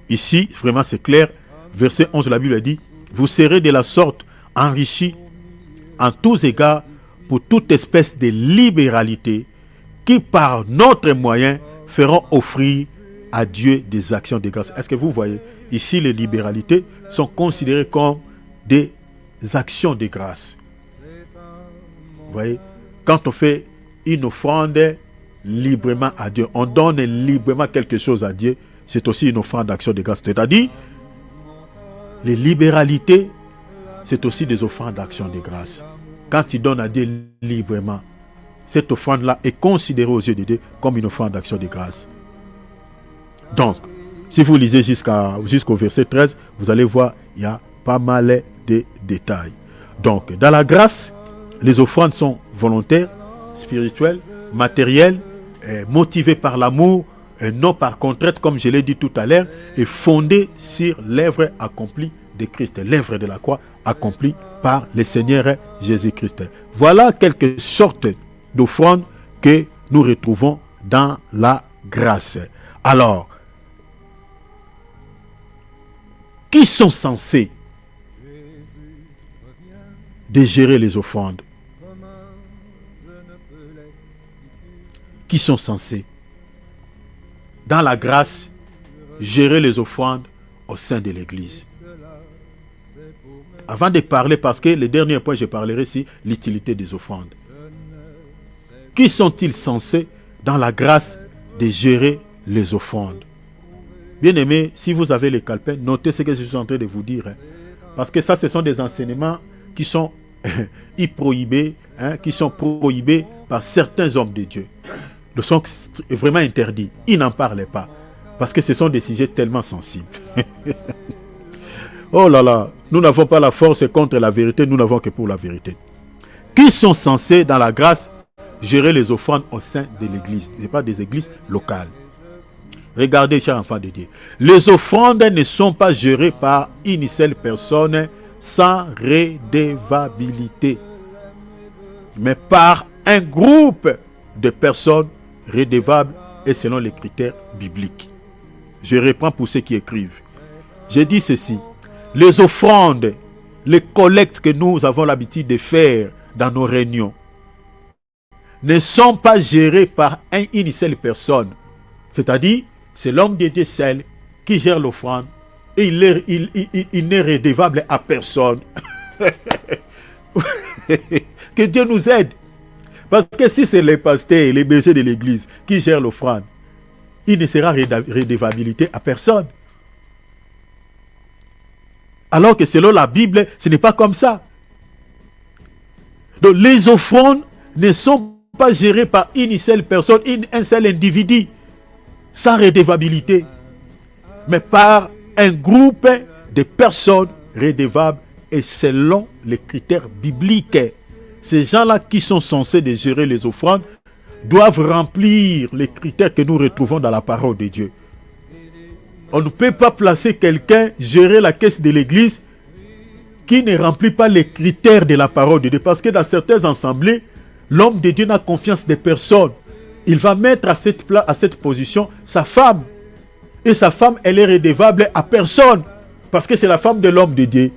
A: Ici, vraiment c'est clair. Verset 11, la Bible dit, vous serez de la sorte enrichis en tous égards pour toute espèce de libéralité qui par notre moyen feront offrir à Dieu des actions de grâce. Est-ce que vous voyez? Ici, les libéralités sont considérées comme des actions de grâce. Vous voyez? Quand on fait une offrande librement à Dieu, on donne librement quelque chose à Dieu, c'est aussi une offrande d'action de grâce. C'est-à-dire, les libéralités, c'est aussi des offrandes d'action de grâce. Quand tu donnes à Dieu librement, cette offrande-là est considérée aux yeux de Dieu comme une offrande d'action de grâce. Donc, si vous lisez jusqu'au verset 13, vous allez voir, il y a pas mal de détails. Donc, dans la grâce, les offrandes sont volontaires, spirituelles, matérielles, motivées par l'amour, non par contrainte, comme je l'ai dit tout à l'heure, et fondées sur l'œuvre accomplie de Christ, l'œuvre de la croix accomplie par le Seigneur Jésus-Christ. Voilà quelques sortes d'offrandes que nous retrouvons dans la grâce. Alors, qui sont censés de gérer les offrandes? Qui sont censés, dans la grâce, gérer les offrandes au sein de l'Église? Avant de parler, parce que le dernier point, je parlerai ici, l'utilité des offrandes. Qui sont-ils censés, dans la grâce, de gérer les offrandes? Bien aimés, si vous avez les calepins, notez ce que je suis en train de vous dire. Parce que ça, ce sont des enseignements qui sont prohibés, qui sont prohibés par certains hommes de Dieu. Ils sont vraiment interdits. Ils n'en parlent pas. Parce que ce sont des sujets tellement sensibles. Oh là là, nous n'avons pas la force contre la vérité, nous n'avons que pour la vérité. Qui sont censés, dans la grâce, gérer les offrandes au sein de l'église? Ce n'est pas des églises locales. Regardez, chers enfants de Dieu. Les offrandes ne sont pas gérées par une seule personne sans redevabilité, mais par un groupe de personnes redevables et selon les critères bibliques. Je reprends pour ceux qui écrivent. J'ai dit ceci. Les offrandes, les collectes que nous avons l'habitude de faire dans nos réunions ne sont pas gérées par une seule personne. C'est-à-dire, c'est l'homme de Dieu seul qui gère l'offrande et il n'est redevable à personne. Que Dieu nous aide. Parce que si c'est les pasteurs et les bergers de l'église qui gèrent l'offrande, il ne sera redevabilité à personne. Alors que selon la Bible, ce n'est pas comme ça. Donc les offrandes ne sont pas gérées par une seule personne, un seul individu, sans redevabilité, mais par un groupe de personnes redevables et selon les critères bibliques. Ces gens-là qui sont censés de gérer les offrandes doivent remplir les critères que nous retrouvons dans la parole de Dieu. On ne peut pas placer quelqu'un gérer la caisse de l'église qui ne remplit pas les critères de la parole de Dieu. Parce que dans certaines assemblées, l'homme de Dieu n'a confiance des personnes. Il va mettre à cette position sa femme. Et sa femme, elle est redevable à personne. Parce que c'est la femme de l'homme de Dieu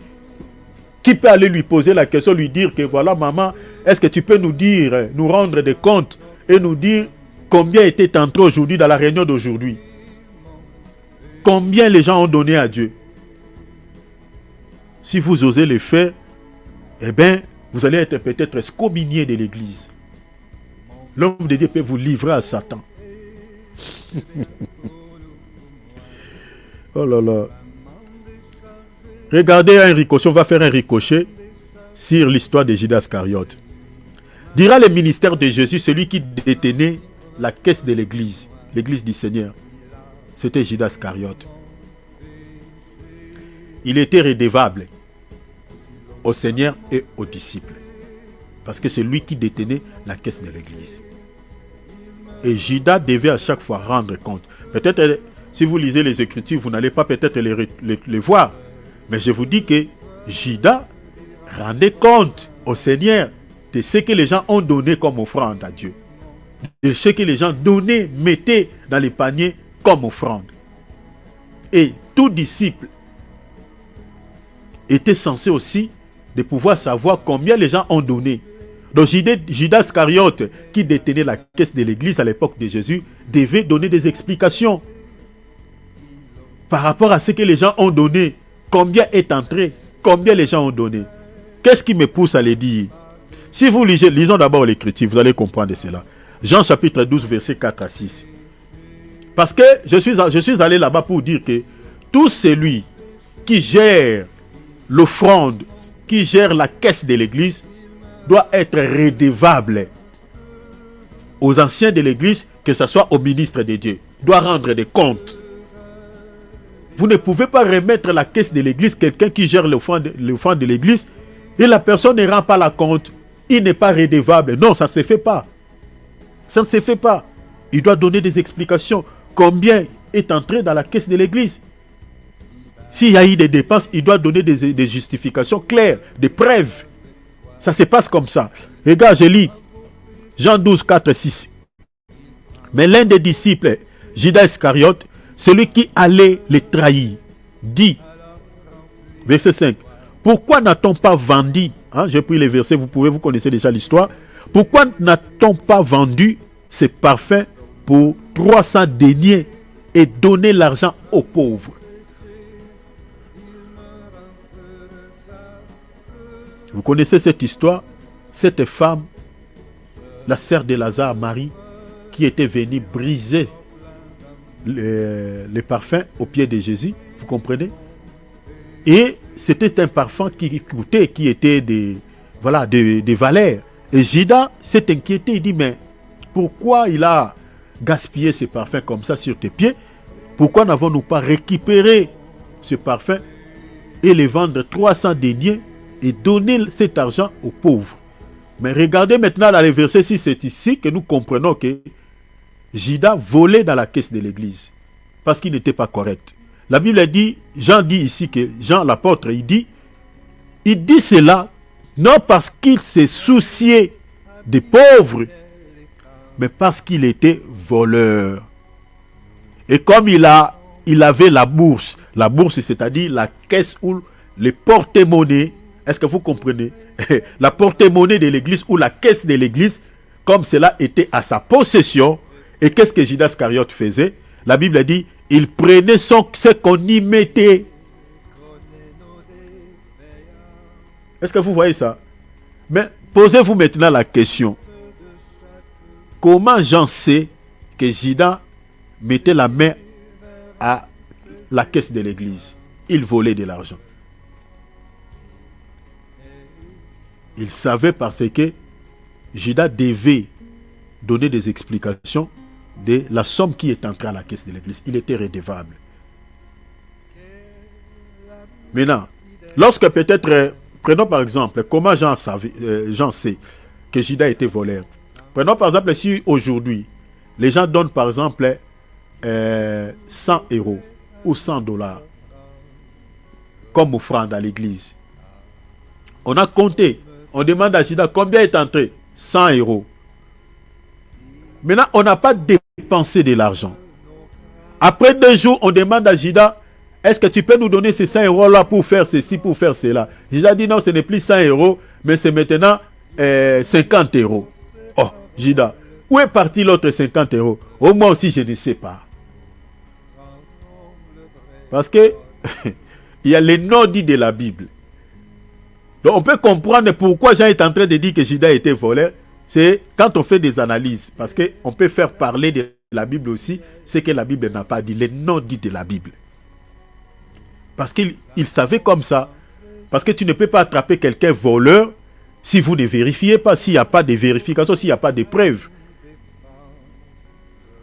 A: Qui peut aller lui poser la question, lui dire que voilà maman, est-ce que tu peux nous dire, nous rendre des comptes et nous dire combien était entré aujourd'hui dans la réunion d'aujourd'hui? Combien les gens ont donné à Dieu? Si vous osez le faire, eh bien, vous allez être peut-être excommunié de l'église. L'homme de Dieu peut vous livrer à Satan. Oh là là. Regardez un ricochet, on va faire un ricochet sur l'histoire de Judas Iscariote. Dira le ministère de Jésus, celui qui détenait la caisse de l'église, l'église du Seigneur. C'était Judas Iscariote. Il était redevable au Seigneur et aux disciples. Parce que c'est lui qui détenait la caisse de l'église. Et Judas devait à chaque fois rendre compte. Peut-être, si vous lisez les Écritures, vous n'allez pas peut-être les voir. Mais je vous dis que Judas rendait compte au Seigneur de ce que les gens ont donné comme offrande à Dieu. De ce que les gens donnaient, mettaient dans les paniers comme offrande. Et tout disciple était censé aussi de pouvoir savoir combien les gens ont donné. Donc Judas Iscariote, qui détenait la caisse de l'église à l'époque de Jésus, devait donner des explications par rapport à ce que les gens ont donné. Combien est entré? Combien les gens ont donné? Qu'est-ce qui me pousse à les dire? Si vous lisons d'abord l'Écriture, vous allez comprendre cela. Jean chapitre 12, verset 4 à 6. Parce que je suis allé là-bas pour dire que tout celui qui gère l'offrande, qui gère la caisse de l'église, doit être redevable aux anciens de l'église, que ce soit aux ministres de Dieu. Doit rendre des comptes. Vous ne pouvez pas remettre la caisse de l'église, quelqu'un qui gère l'offrande de l'église, et la personne ne rend pas la compte. Il n'est pas redevable. Non, ça ne se fait pas. Ça ne se fait pas. Il doit donner des explications. Combien est entré dans la caisse de l'église? S'il y a eu des dépenses, il doit donner des justifications claires, des preuves. Ça se passe comme ça. Regarde, je lis Jean 12, 4, 6. Mais l'un des disciples, Judas Iscariote, celui qui allait les trahir, dit, verset 5, pourquoi n'a-t-on pas vendu, j'ai pris les versets, vous connaissez déjà l'histoire, pourquoi n'a-t-on pas vendu ces parfums pour 300 deniers et donné l'argent aux pauvres? Vous connaissez cette histoire? Cette femme, la sœur de Lazare, Marie, qui était venue briser les parfums aux pieds de Jésus, vous comprenez? Et c'était un parfum qui coûtait, qui était des valeurs. Et Judas s'est inquiété, il dit, mais pourquoi il a gaspillé ce parfum comme ça sur tes pieds? Pourquoi n'avons-nous pas récupéré ce parfum et le vendre 300 deniers et donner cet argent aux pauvres? Mais regardez maintenant dans le verset 6, c'est ici que nous comprenons que Judas volait dans la caisse de l'église parce qu'il n'était pas correct. La Bible dit, Jean dit ici que Jean l'apôtre, il dit cela non parce qu'il se souciait des pauvres, mais parce qu'il était voleur. Et comme il avait la bourse c'est-à-dire la caisse ou les porte-monnaies, est-ce que vous comprenez? La porte-monnaie de l'église ou la caisse de l'église, comme cela était à sa possession. Et qu'est-ce que Judas Iscariote faisait? La Bible dit, il prenait ce qu'on y mettait. Est-ce que vous voyez ça? Mais posez-vous maintenant la question. Comment Jean sait que Judas mettait la main à la caisse de l'église? Il volait de l'argent. Il savait parce que Judas devait donner des explications de la somme qui est entrée à la caisse de l'église. Il était redevable. Maintenant, lorsque peut-être, prenons par exemple, comment Jean sait que Judas était voleur. Prenons par exemple si aujourd'hui, les gens donnent par exemple 100 € ou 100 $ comme offrande à l'église. On a compté. On demande à Judas combien est entré? 100 €. Maintenant, on n'a pas dépensé de l'argent. Après 2 jours, on demande à Judas, est-ce que tu peux nous donner ces 100 euros là pour faire ceci, pour faire cela? Judas dit non, ce n'est plus 100 euros, mais c'est maintenant 50 euros. Oh, Judas, où est parti l'autre 50 euros? Oh, moi aussi, je ne sais pas. Parce que il y a les non-dits de la Bible. Donc on peut comprendre pourquoi Jean est en train de dire que Judas était voleur. C'est quand on fait des analyses. Parce qu'on peut faire parler de la Bible aussi ce que la Bible n'a pas dit. Les non-dits de la Bible. Parce qu'il savait comme ça. Parce que tu ne peux pas attraper quelqu'un voleur si vous ne vérifiez pas, s'il n'y a pas de vérification, s'il n'y a pas de preuves.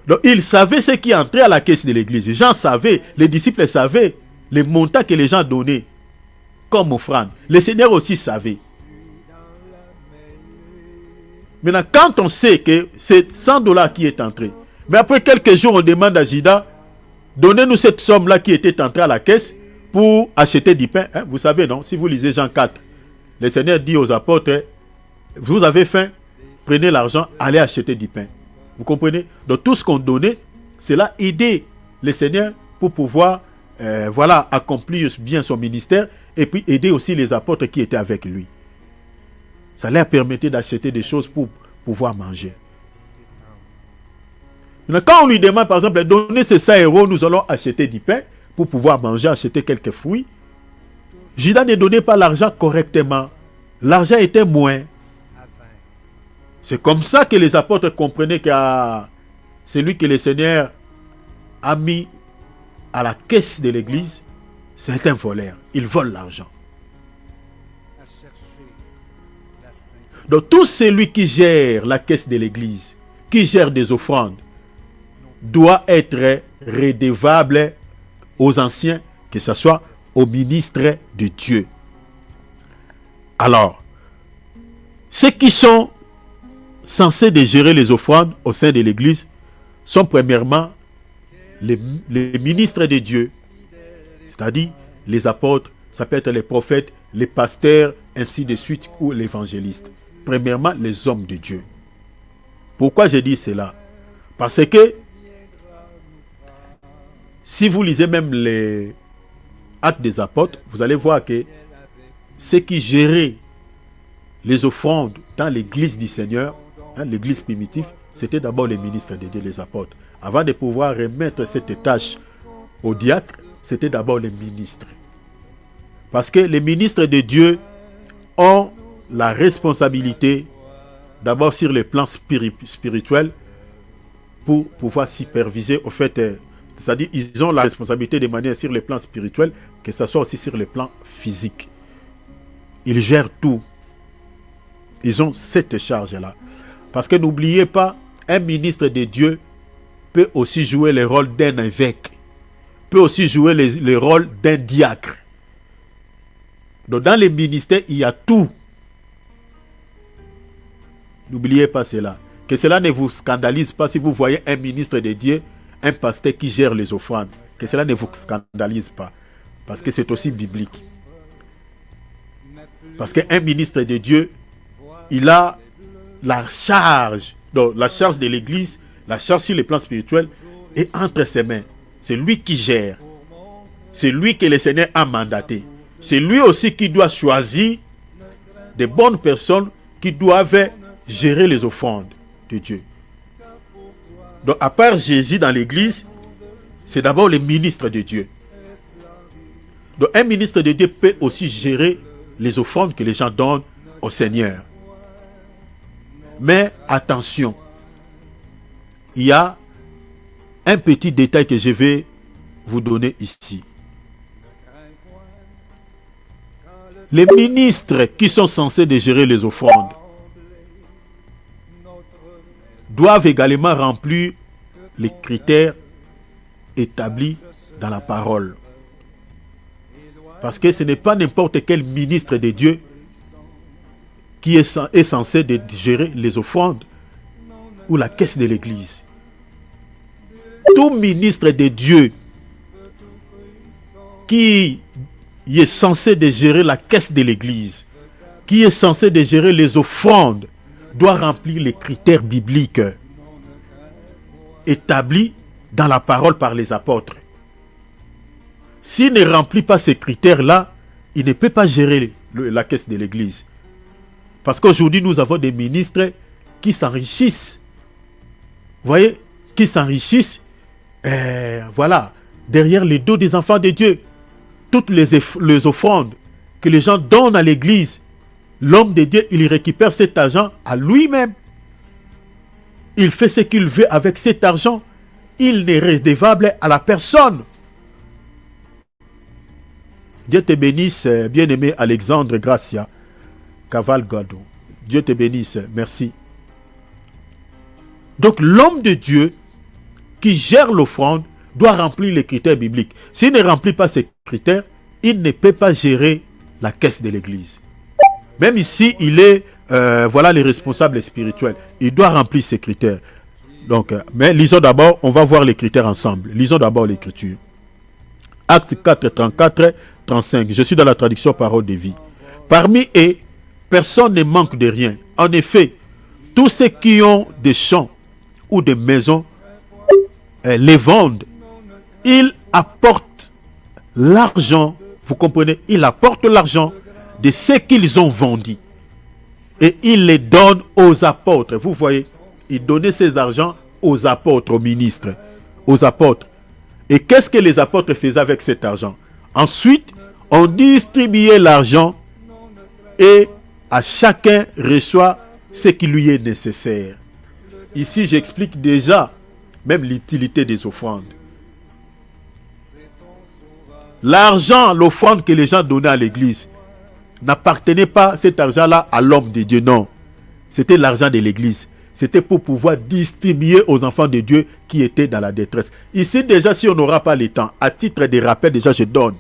A: Donc il savait ce qui entrait à la caisse de l'église. Les gens savaient, les disciples savaient les montants que les gens donnaient comme offrande. Le Seigneur aussi savait. Maintenant, quand on sait que c'est 100 $ qui est entré, mais après quelques jours, on demande à Judas, donnez-nous cette somme-là qui était entrée à la caisse pour acheter du pain. Hein, vous savez, non? Si vous lisez Jean 4, le Seigneur dit aux apôtres, vous avez faim, prenez l'argent, allez acheter du pain. Vous comprenez? Donc tout ce qu'on donnait, c'est là aider le Seigneur pour pouvoir accomplir bien son ministère et puis aider aussi les apôtres qui étaient avec lui. Ça leur permettait d'acheter des choses pour pouvoir manger. Maintenant, quand on lui demande par exemple, donnez ces 100 euros, nous allons acheter du pain pour pouvoir manger, acheter quelques fruits. Judas ne donnait pas l'argent correctement. L'argent était moins. C'est comme ça que les apôtres comprenaient que celui que le Seigneur a mis à la caisse de l'église, c'est un voleur. Il vole l'argent. Donc tout celui qui gère la caisse de l'église, qui gère des offrandes, doit être redevable aux anciens, que ce soit aux ministres de Dieu. Alors, ceux qui sont censés de gérer les offrandes au sein de l'église sont premièrement les ministres de Dieu, c'est-à-dire les apôtres, ça peut être les prophètes, les pasteurs, ainsi de suite, ou l'évangéliste. Premièrement, les hommes de Dieu. Pourquoi je dis cela? Parce que si vous lisez même les Actes des apôtres, vous allez voir que ceux qui géraient les offrandes dans l'église du Seigneur, l'église primitive, c'était d'abord les ministres de Dieu, les apôtres. Avant de pouvoir remettre cette tâche aux diacres, c'était d'abord les ministres. Parce que les ministres de Dieu ont la responsabilité, d'abord sur le plan spirituel, pour pouvoir superviser, au fait, c'est-à-dire ils ont la responsabilité de manière sur le plan spirituel, que ce soit aussi sur le plan physique. Ils gèrent tout. Ils ont cette charge-là. Parce que n'oubliez pas, un ministre de Dieu peut aussi jouer le rôle d'un évêque, peut aussi jouer le rôle d'un diacre. Donc dans les ministères, il y a tout. N'oubliez pas cela. Que cela ne vous scandalise pas si vous voyez un ministre de Dieu, un pasteur qui gère les offrandes. Que cela ne vous scandalise pas. Parce que c'est aussi biblique. Parce qu'un ministre de Dieu, il a la charge, donc la charge de l'église, la charge sur le plan spirituel, est entre ses mains. C'est lui qui gère. C'est lui que le Seigneur a mandaté. C'est lui aussi qui doit choisir des bonnes personnes qui doivent gérer les offrandes de Dieu. Donc, à part Jésus dans l'église, c'est d'abord les ministres de Dieu. Donc, un ministre de Dieu peut aussi gérer les offrandes que les gens donnent au Seigneur. Mais attention, il y a un petit détail que je vais vous donner ici. Les ministres qui sont censés de gérer les offrandes doivent également remplir les critères établis dans la parole. Parce que ce n'est pas n'importe quel ministre de Dieu qui est censé de gérer les offrandes ou la caisse de l'église. Tout ministre de Dieu qui est censé de gérer la caisse de l'église, qui est censé de gérer les offrandes, doit remplir les critères bibliques établis dans la parole par les apôtres. s'il ne remplit pas ces critères-là, il ne peut pas gérer la caisse de l'église. Parce qu'aujourd'hui, nous avons des ministres qui s'enrichissent. Vous voyez, qui s'enrichissent, voilà, derrière les dos des enfants de Dieu. Toutes les offrandes que les gens donnent à l'église, l'homme de Dieu, il récupère cet argent à lui-même. Il fait ce qu'il veut avec cet argent. Il n'est redevable à la personne. Dieu te bénisse, bien-aimé Alexandre Gracia Cavalgado. Dieu te bénisse, merci. Donc l'homme de Dieu qui gère l'offrande doit remplir les critères bibliques. S'il ne remplit pas ces critères, il ne peut pas gérer la caisse de l'église. Même ici, il est, voilà les responsables spirituels. Il doit remplir ces critères. Donc, mais lisons d'abord, on va voir les critères ensemble. Lisons d'abord l'écriture. Acte 4, 34, 35. Je suis dans la traduction Parole de vie. Parmi eux, personne ne manque de rien. En effet, tous ceux qui ont des champs ou des maisons les vendent. Ils apportent l'argent. Vous comprenez? Ils apportent l'argent de ce qu'ils ont vendu. Et ils les donnent aux apôtres. Vous voyez, ils donnaient ces argents aux apôtres, aux ministres, aux apôtres. Et qu'est-ce que les apôtres faisaient avec cet argent? Ensuite, on distribuait l'argent et à chacun reçoit ce qui lui est nécessaire. Ici, j'explique déjà même l'utilité des offrandes. L'argent, l'offrande que les gens donnaient à l'église n'appartenait pas, cet argent-là, à l'homme de Dieu, non. C'était l'argent de l'église. C'était pour pouvoir distribuer aux enfants de Dieu qui étaient dans la détresse. Ici, déjà, si on n'aura pas le temps, à titre de rappel, déjà, je donne.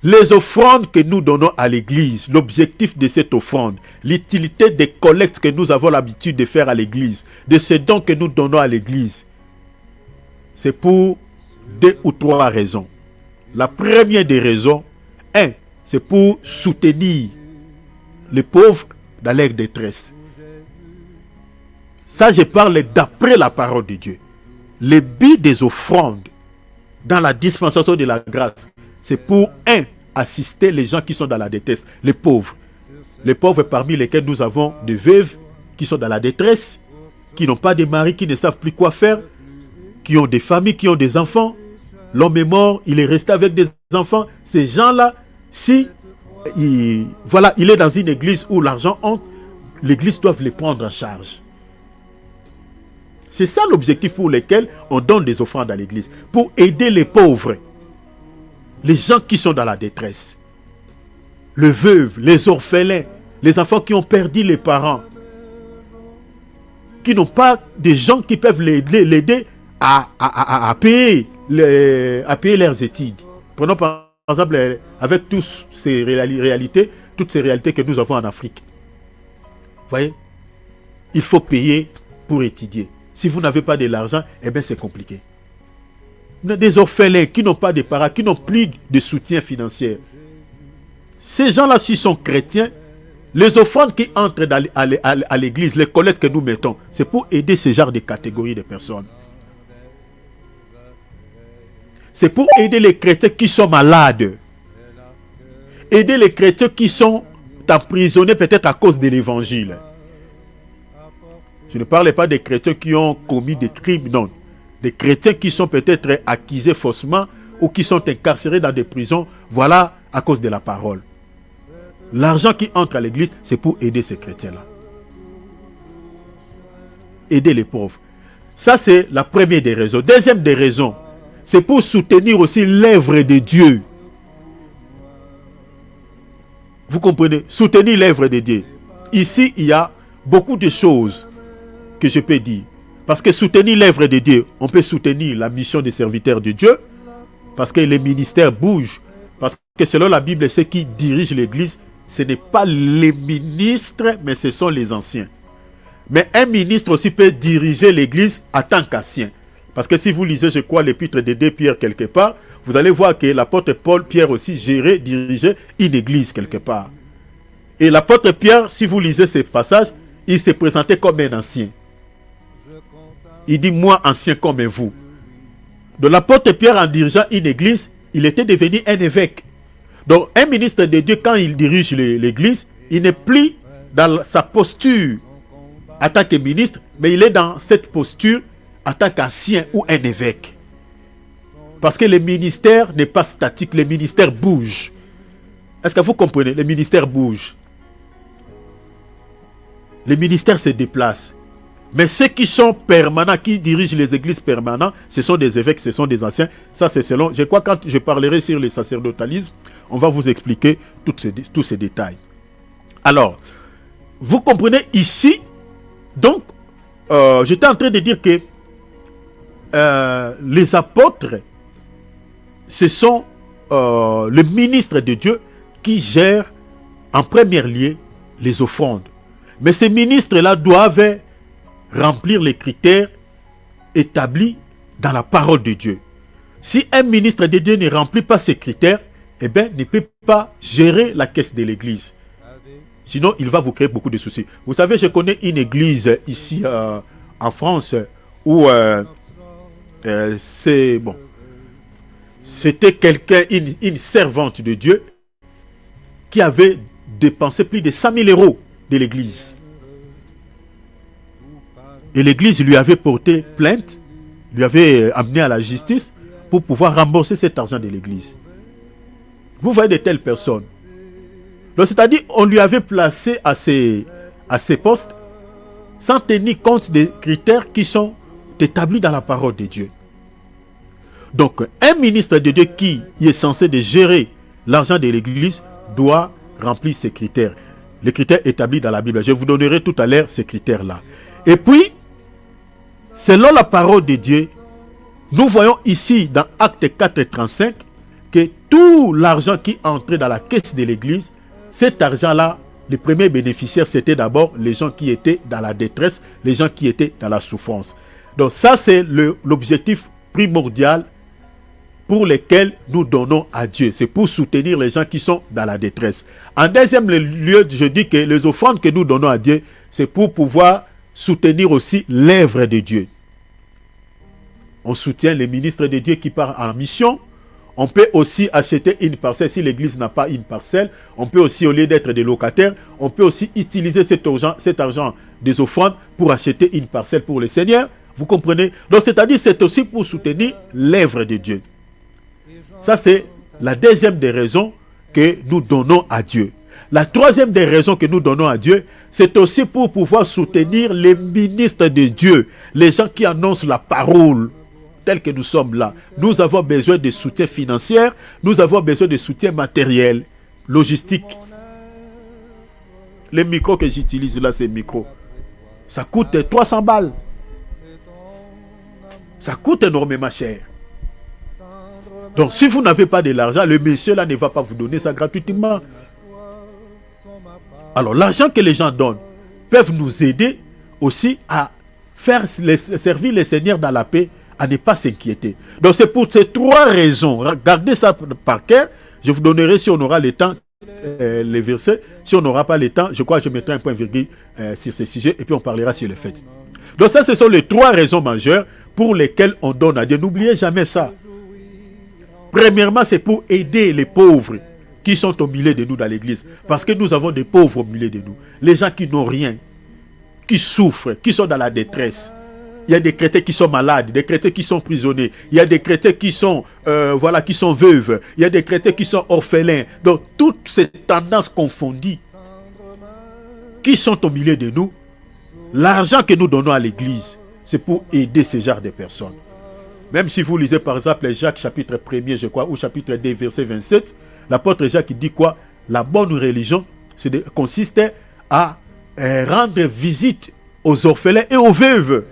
A: Les offrandes que nous donnons à l'église, l'objectif de cette offrande, l'utilité des collectes que nous avons l'habitude de faire à l'église, de ces dons que nous donnons à l'église, c'est pour 2 ou 3 raisons. La première des raisons, c'est pour soutenir les pauvres dans leur détresse. Ça, je parle d'après la parole de Dieu. Le but des offrandes dans la dispensation de la grâce, c'est pour assister les gens qui sont dans la détresse, les pauvres. Les pauvres parmi lesquels nous avons des veuves qui sont dans la détresse, qui n'ont pas de mari, qui ne savent plus quoi faire, qui ont des familles, qui ont des enfants. L'homme est mort, il est resté avec des enfants. Ces gens-là, si il est dans une église où l'argent entre, l'église doit les prendre en charge. C'est ça l'objectif pour lequel on donne des offrandes à l'église. Pour aider les pauvres, les gens qui sont dans la détresse, les veuves, les orphelins, les enfants qui ont perdu les parents, qui n'ont pas des gens qui peuvent l'aider à payer leurs études. Prenons par exemple avec toutes ces réalités que nous avons en Afrique. Vous voyez, il faut payer pour étudier. Si vous n'avez pas de l'argent, eh bien c'est compliqué. Des orphelins qui n'ont pas de parents, qui n'ont plus de soutien financier. Ces gens-là, s'ils sont chrétiens, les offrandes qui entrent à l'église, les collectes que nous mettons, c'est pour aider ce genre de catégories de personnes. C'est pour aider les chrétiens qui sont malades. Aider les chrétiens qui sont emprisonnés peut-être à cause de l'évangile. Je ne parle pas des chrétiens qui ont commis des crimes, non. Des chrétiens qui sont peut-être accusés faussement ou qui sont incarcérés dans des prisons, voilà, à cause de la parole. L'argent qui entre à l'église, c'est pour aider ces chrétiens-là. Aider les pauvres. Ça, c'est la première des raisons. Deuxième des raisons, c'est pour soutenir aussi l'œuvre de Dieu. Vous comprenez? Soutenir l'œuvre de Dieu. Ici, il y a beaucoup de choses que je peux dire. Parce que soutenir l'œuvre de Dieu, on peut soutenir la mission des serviteurs de Dieu, parce que les ministères bougent. Parce que selon la Bible, ceux qui dirigent l'église, ce n'est pas les ministres, mais ce sont les anciens. Mais un ministre aussi peut diriger l'église en tant qu'ancien. Parce que si vous lisez, je crois, l'épître de 2 Pierre quelque part, vous allez voir que l'apôtre Pierre aussi dirigeait une église quelque part. Et l'apôtre Pierre, si vous lisez ces passages, il s'est présenté comme un ancien. Il dit, moi ancien comme vous. Donc l'apôtre Pierre, en dirigeant une église, il était devenu un évêque. Donc un ministre de Dieu, quand il dirige l'église, il n'est plus dans sa posture en tant que ministre, mais il est dans cette posture en tant qu'ancien ou un évêque. Parce que le ministère n'est pas statique, le ministère bouge. Est-ce que vous comprenez? Le ministère bouge. Le ministère se déplace. Mais ceux qui sont permanents, qui dirigent les églises permanentes, ce sont des évêques, ce sont des anciens. Ça, c'est selon. Je crois que quand je parlerai sur le sacerdotalisme, on va vous expliquer tous ces détails. Alors, vous comprenez ici, donc, j'étais en train de dire que les apôtres, ce sont les ministres de Dieu qui gèrent en premier lieu les offrandes. Mais ces ministres-là doivent remplir les critères établis dans la parole de Dieu. Si un ministre de Dieu ne remplit pas ces critères, eh bien, ne peut pas gérer la caisse de l'église. Sinon, il va vous créer beaucoup de soucis. Vous savez, je connais une église ici en France où c'est bon. C'était quelqu'un, une servante de Dieu, qui avait dépensé plus de 100 000 euros de l'église. Et l'église lui avait porté plainte, lui avait amené à la justice pour pouvoir rembourser cet argent de l'église. Vous voyez de telles personnes. Donc, c'est-à-dire, on lui avait placé à ces postes sans tenir compte des critères qui sont établis dans la parole de Dieu. Donc, un ministre de Dieu qui est censé de gérer l'argent de l'église doit remplir ces critères. Les critères établis dans la Bible. Je vous donnerai tout à l'heure ces critères-là. Et puis, selon la parole de Dieu, nous voyons ici dans Acte 4:35 que tout l'argent qui entrait dans la caisse de l'église, cet argent-là, les premiers bénéficiaires, c'était d'abord les gens qui étaient dans la détresse, les gens qui étaient dans la souffrance. Donc ça, c'est l'objectif primordial pour lequel nous donnons à Dieu. C'est pour soutenir les gens qui sont dans la détresse. En deuxième lieu, je dis que les offrandes que nous donnons à Dieu, c'est pour pouvoir soutenir aussi l'œuvre de Dieu. On soutient les ministres de Dieu qui partent en mission. On peut aussi acheter une parcelle si l'église n'a pas une parcelle. On peut aussi, au lieu d'être des locataires, on peut aussi utiliser cet argent des offrandes pour acheter une parcelle pour le Seigneur. Vous comprenez? Donc, c'est-à-dire, c'est aussi pour soutenir l'œuvre de Dieu. Ça, c'est la deuxième des raisons que nous donnons à Dieu. La troisième des raisons que nous donnons à Dieu, c'est aussi pour pouvoir soutenir les ministres de Dieu, les gens qui annoncent la parole, tels que nous sommes là. Nous avons besoin de soutien financier, nous avons besoin de soutien matériel, logistique. Les micros que j'utilise là, ces micros, ça coûte 300 balles. Ça coûte énormément cher. Donc, si vous n'avez pas de l'argent, le monsieur là ne va pas vous donner ça gratuitement. Alors, l'argent que les gens donnent peuvent nous aider aussi à faire servir les seigneurs dans la paix, à ne pas s'inquiéter. Donc, c'est pour ces trois raisons. Gardez ça par cœur. Je vous donnerai, si on aura le temps, les versets. Si on n'aura pas le temps, je crois que je mettrai un point virgule sur ce sujet et puis on parlera sur les faits. Donc, ça, ce sont les trois raisons majeures pour lesquelles on donne à Dieu. N'oubliez jamais ça. Premièrement, c'est pour aider les pauvres qui sont au milieu de nous dans l'église. Parce que nous avons des pauvres au milieu de nous. Les gens qui n'ont rien, qui souffrent, qui sont dans la détresse. Il y a des chrétiens qui sont malades, des chrétiens qui sont prisonniers. Il y a des chrétiens qui sont, qui sont veuves. Il y a des chrétiens qui sont orphelins. Donc, toutes ces tendances confondues qui sont au milieu de nous, l'argent que nous donnons à l'église, c'est pour aider ce genre de personnes. Même si vous lisez par exemple Jacques chapitre 1er, je crois, ou chapitre 2, verset 27, l'apôtre Jacques dit quoi? La bonne religion consiste à rendre visite aux orphelins et aux veuves.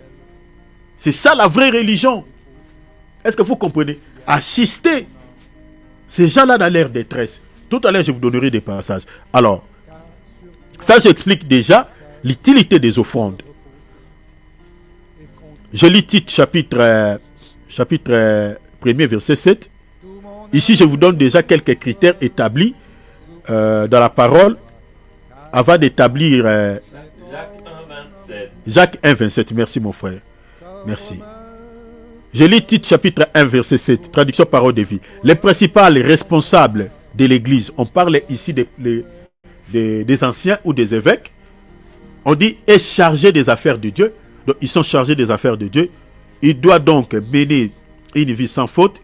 A: C'est ça la vraie religion. Est-ce que vous comprenez? Assister ces gens-là dans leur détresse. Tout à l'heure, je vous donnerai des passages. Alors, ça j'explique déjà l'utilité des offrandes. Je lis Tite chapitre 1er, verset 7. Ici, je vous donne déjà quelques critères établis dans la parole avant d'établir Jacques 1, 27. Merci, mon frère. Merci. Je lis Tite chapitre 1 verset 7, traduction parole de vie. Les principaux responsables de l'église, on parle ici des anciens ou des évêques, on dit est chargé des affaires de Dieu. Donc ils sont chargés des affaires de Dieu. Il doit donc mener une vie sans faute,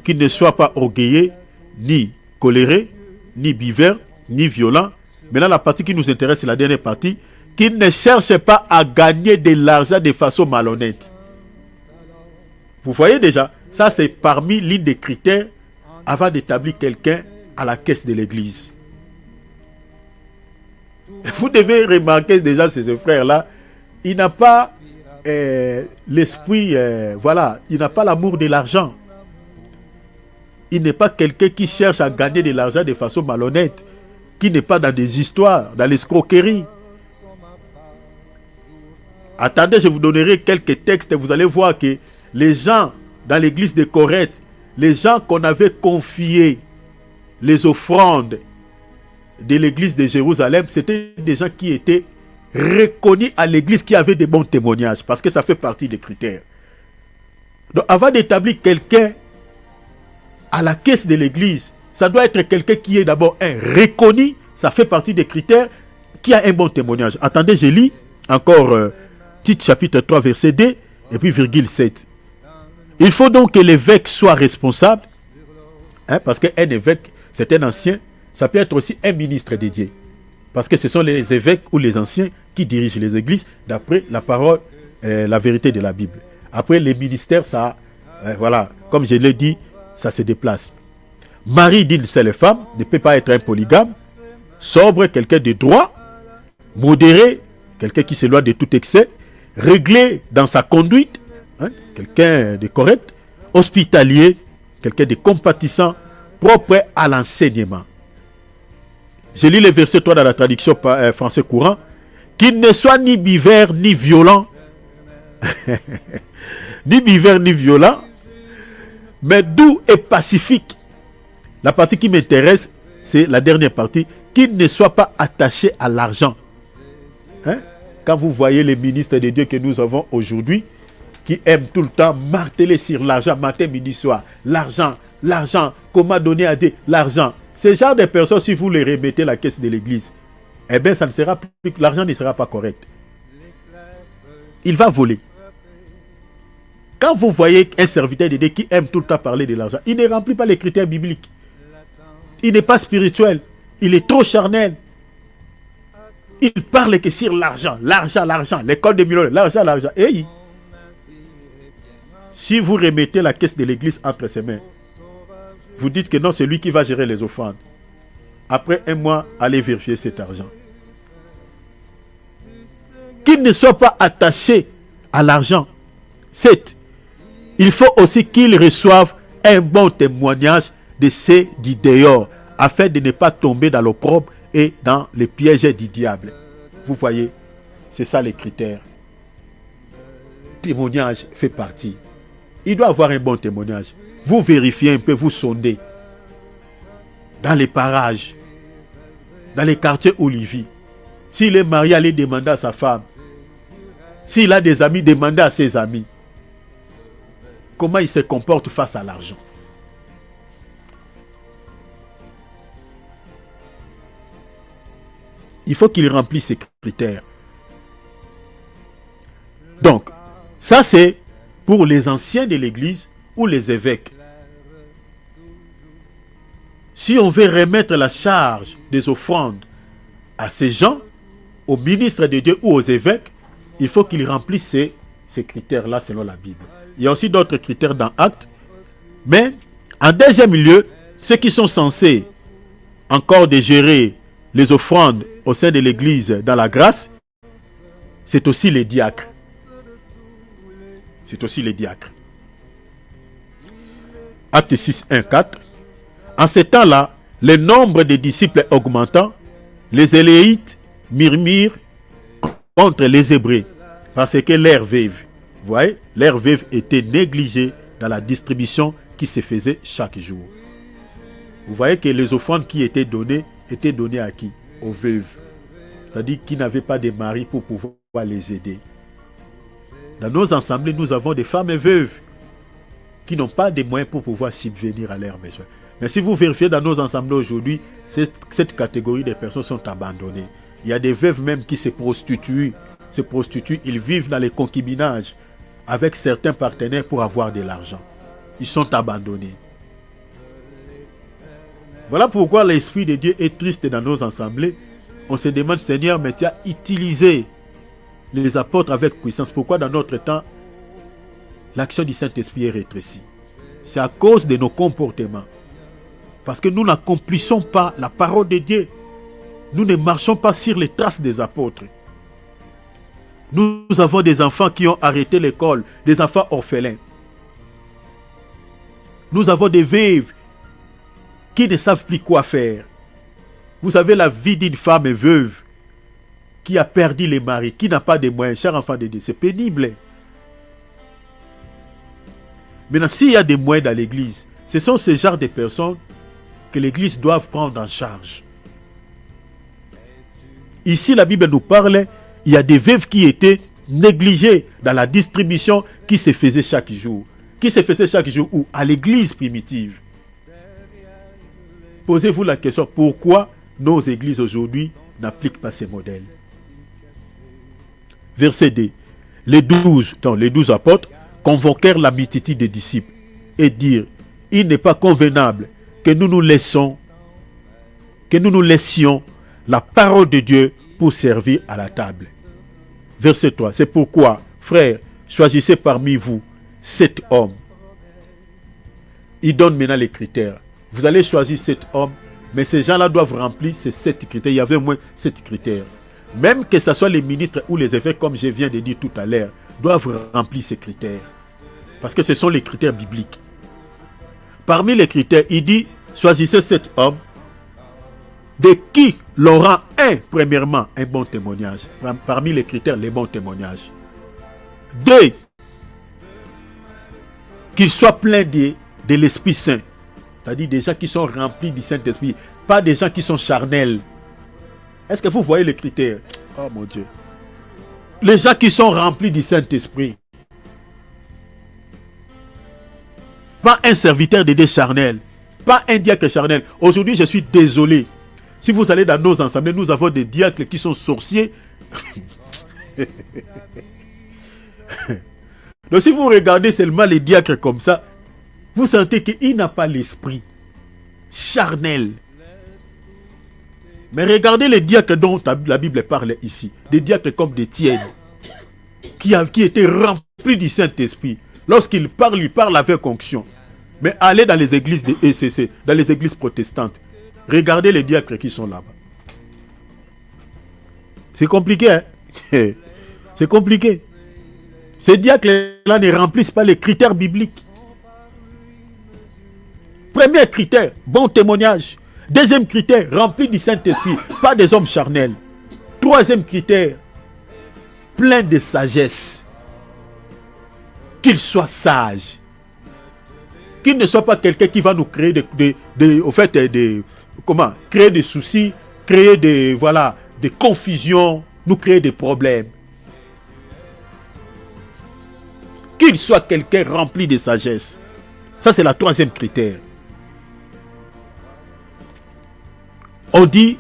A: qui ne soit pas orgueilleux, ni coléré, ni buveur, ni violent. Maintenant, la partie qui nous intéresse, c'est la dernière partie, qui ne cherche pas à gagner de l'argent de façon malhonnête. Vous voyez déjà, ça c'est parmi l'un des critères avant d'établir quelqu'un à la caisse de l'église. Vous devez remarquer déjà ce frère-là, il n'a pas l'esprit, voilà, il n'a pas l'amour de l'argent. Il n'est pas quelqu'un qui cherche à gagner de l'argent de façon malhonnête, qui n'est pas dans des histoires, dans l'escroquerie. Attendez, je vous donnerai quelques textes, vous allez voir que les gens dans l'église de Corinthe, les gens qu'on avait confiés les offrandes de l'église de Jérusalem, c'était des gens qui étaient reconnus à l'église, qui avaient des bons témoignages, parce que ça fait partie des critères. Donc avant d'établir quelqu'un à la caisse de l'église, ça doit être quelqu'un qui est d'abord reconnu, ça fait partie des critères, qui a un bon témoignage. Attendez, je lis encore Tite chapitre 3 verset 2 et puis virgule 7. Il faut donc que l'évêque soit responsable, parce qu'un évêque, c'est un ancien, ça peut être aussi un ministre de Dieu. Parce que ce sont les évêques ou les anciens qui dirigent les églises d'après la parole, la vérité de la Bible. Après, les ministères, ça, voilà, comme je l'ai dit, ça se déplace. Mari d'une seule femme ne peut pas être un polygame, sobre, quelqu'un de droit, modéré, quelqu'un qui s'éloigne de tout excès, réglé dans sa conduite, quelqu'un de correct, hospitalier, quelqu'un de compatissant, propre à l'enseignement. Je lis le verset 3 dans la traduction français courant. Qu'il ne soit ni buveur ni violent, ni buveur ni violent, mais doux et pacifique. La partie qui m'intéresse, c'est la dernière partie. Qu'il ne soit pas attaché à l'argent. Quand vous voyez les ministres de Dieu que nous avons aujourd'hui, qui aiment tout le temps marteler sur l'argent, matin, midi, soir. L'argent, l'argent, comment donner à Dieu l'argent. Ces genre de personnes, si vous les remettez à la caisse de l'église, eh bien, ça ne sera plus, l'argent ne sera pas correct. Il va voler. Quand vous voyez un serviteur de Dieu qui aime tout le temps parler de l'argent, il ne remplit pas les critères bibliques. Il n'est pas spirituel. Il est trop charnel. Il parle que sur l'argent, l'argent, l'argent, l'école des millionnaires, l'argent, l'argent. Et si vous remettez la caisse de l'église entre ses mains, vous dites que non, c'est lui qui va gérer les offrandes. Après un mois, allez vérifier cet argent. Qu'il ne soit pas attaché à l'argent. 7. Il faut aussi qu'il reçoive un bon témoignage de ceux du dehors, afin de ne pas tomber dans l'opprobre et dans les pièges du diable. Vous voyez, c'est ça les critères. Témoignage fait partie. Il doit avoir un bon témoignage. Vous vérifiez un peu, vous sondez. Dans les parages, dans les quartiers où il vit. S'il est marié, allez demander à sa femme. S'il a des amis, demandez à ses amis. Comment il se comporte face à l'argent. Il faut qu'il remplisse ces critères. Donc, ça c'est pour les anciens de l'église ou les évêques. Si on veut remettre la charge des offrandes à ces gens, aux ministres de Dieu ou aux évêques, il faut qu'ils remplissent ces critères-là selon la Bible. Il y a aussi d'autres critères dans Actes. Mais, en deuxième lieu, ceux qui sont censés encore de gérer les offrandes au sein de l'église dans la grâce, c'est aussi les diacres. C'est aussi les diacres. Acte 6, 1, 4. En ces temps-là, le nombre des disciples augmentant, les Éléites murmurent contre les Hébreux, parce que l'air vive, vous voyez, l'air vive était négligé dans la distribution qui se faisait chaque jour. Vous voyez que les offrandes qui étaient données à qui? Aux veuves. C'est-à-dire qui n'avaient pas de mari pour pouvoir les aider. Dans nos assemblées, nous avons des femmes veuves. qui n'ont pas de moyens pour pouvoir subvenir à leurs besoins. Mais si vous vérifiez dans nos assemblées aujourd'hui, cette catégorie de personnes sont abandonnées. Il y a des veuves même qui se prostituent. Ils vivent dans les concubinages avec certains partenaires pour avoir de l'argent. Ils sont abandonnés. Voilà pourquoi l'Esprit de Dieu est triste dans nos assemblées. On se demande, Seigneur, mais tu as utilisé les apôtres avec puissance. Pourquoi dans notre temps, l'action du Saint-Esprit est rétrécie? C'est à cause de nos comportements. Parce que nous n'accomplissons pas la parole de Dieu. Nous ne marchons pas sur les traces des apôtres. Nous avons des enfants qui ont arrêté l'école, des enfants orphelins. Nous avons des veuves qui ne savent plus quoi faire. Vous savez la vie d'une femme veuve qui a perdu les maris, qui n'a pas de moyens, cher enfant de Dieu, c'est pénible. Maintenant, s'il y a des moyens dans l'église, ce sont ces genres de personnes que l'église doit prendre en charge. Ici, la Bible nous parle, il y a des veuves qui étaient négligées dans la distribution qui se faisait chaque jour. Qui se faisait chaque jour où? À l'église primitive. Posez-vous la question, pourquoi nos églises aujourd'hui n'appliquent pas ces modèles? Verset 2. Les 12 apôtres convoquèrent la multitude des disciples et dirent, il n'est pas convenable que nous nous laissions la parole de Dieu pour servir à la table. Verset 3. C'est pourquoi, frères, choisissez parmi vous 7 hommes. Il donne maintenant les critères. Vous allez choisir 7 hommes, mais ces gens-là doivent remplir ces 7 critères. Il y avait au moins 7 critères. Même que ce soit les ministres ou les évêques, comme je viens de dire tout à l'heure, doivent remplir ces critères. Parce que ce sont les critères bibliques. Parmi les critères, il dit, choisissez 7 hommes, de qui l'on rend premièrement, un bon témoignage. Parmi les critères, les bons témoignages. 2, qu'ils soient pleins de l'Esprit Saint. C'est-à-dire des gens qui sont remplis du Saint-Esprit. Pas des gens qui sont charnels. Est-ce que vous voyez les critères? Oh mon Dieu. Les gens qui sont remplis du Saint-Esprit. Pas un serviteur de Dieu charnel. Pas un diacre charnel. Aujourd'hui, je suis désolé. Si vous allez dans nos assemblées, nous avons des diacres qui sont sorciers. Donc si vous regardez seulement les diacres comme ça, vous sentez qu'il n'a pas l'esprit charnel. Mais regardez les diacres dont la Bible parle ici. Des diacres comme d'Étienne, qui étaient remplis du Saint-Esprit. Lorsqu'il parle avec onction. Mais allez dans les églises de ECC, dans les églises protestantes. Regardez les diacres qui sont là-bas. C'est compliqué, hein? C'est compliqué. Ces diacres-là ne remplissent pas les critères bibliques. Premier critère, bon témoignage. Deuxième critère, rempli du Saint-Esprit, pas des hommes charnels. Troisième critère, plein de sagesse. Qu'il soit sage. Qu'il ne soit pas quelqu'un qui va nous créer créer des soucis, créer des confusions, nous créer des problèmes. Qu'il soit quelqu'un rempli de sagesse. Ça, c'est la troisième critère. On dit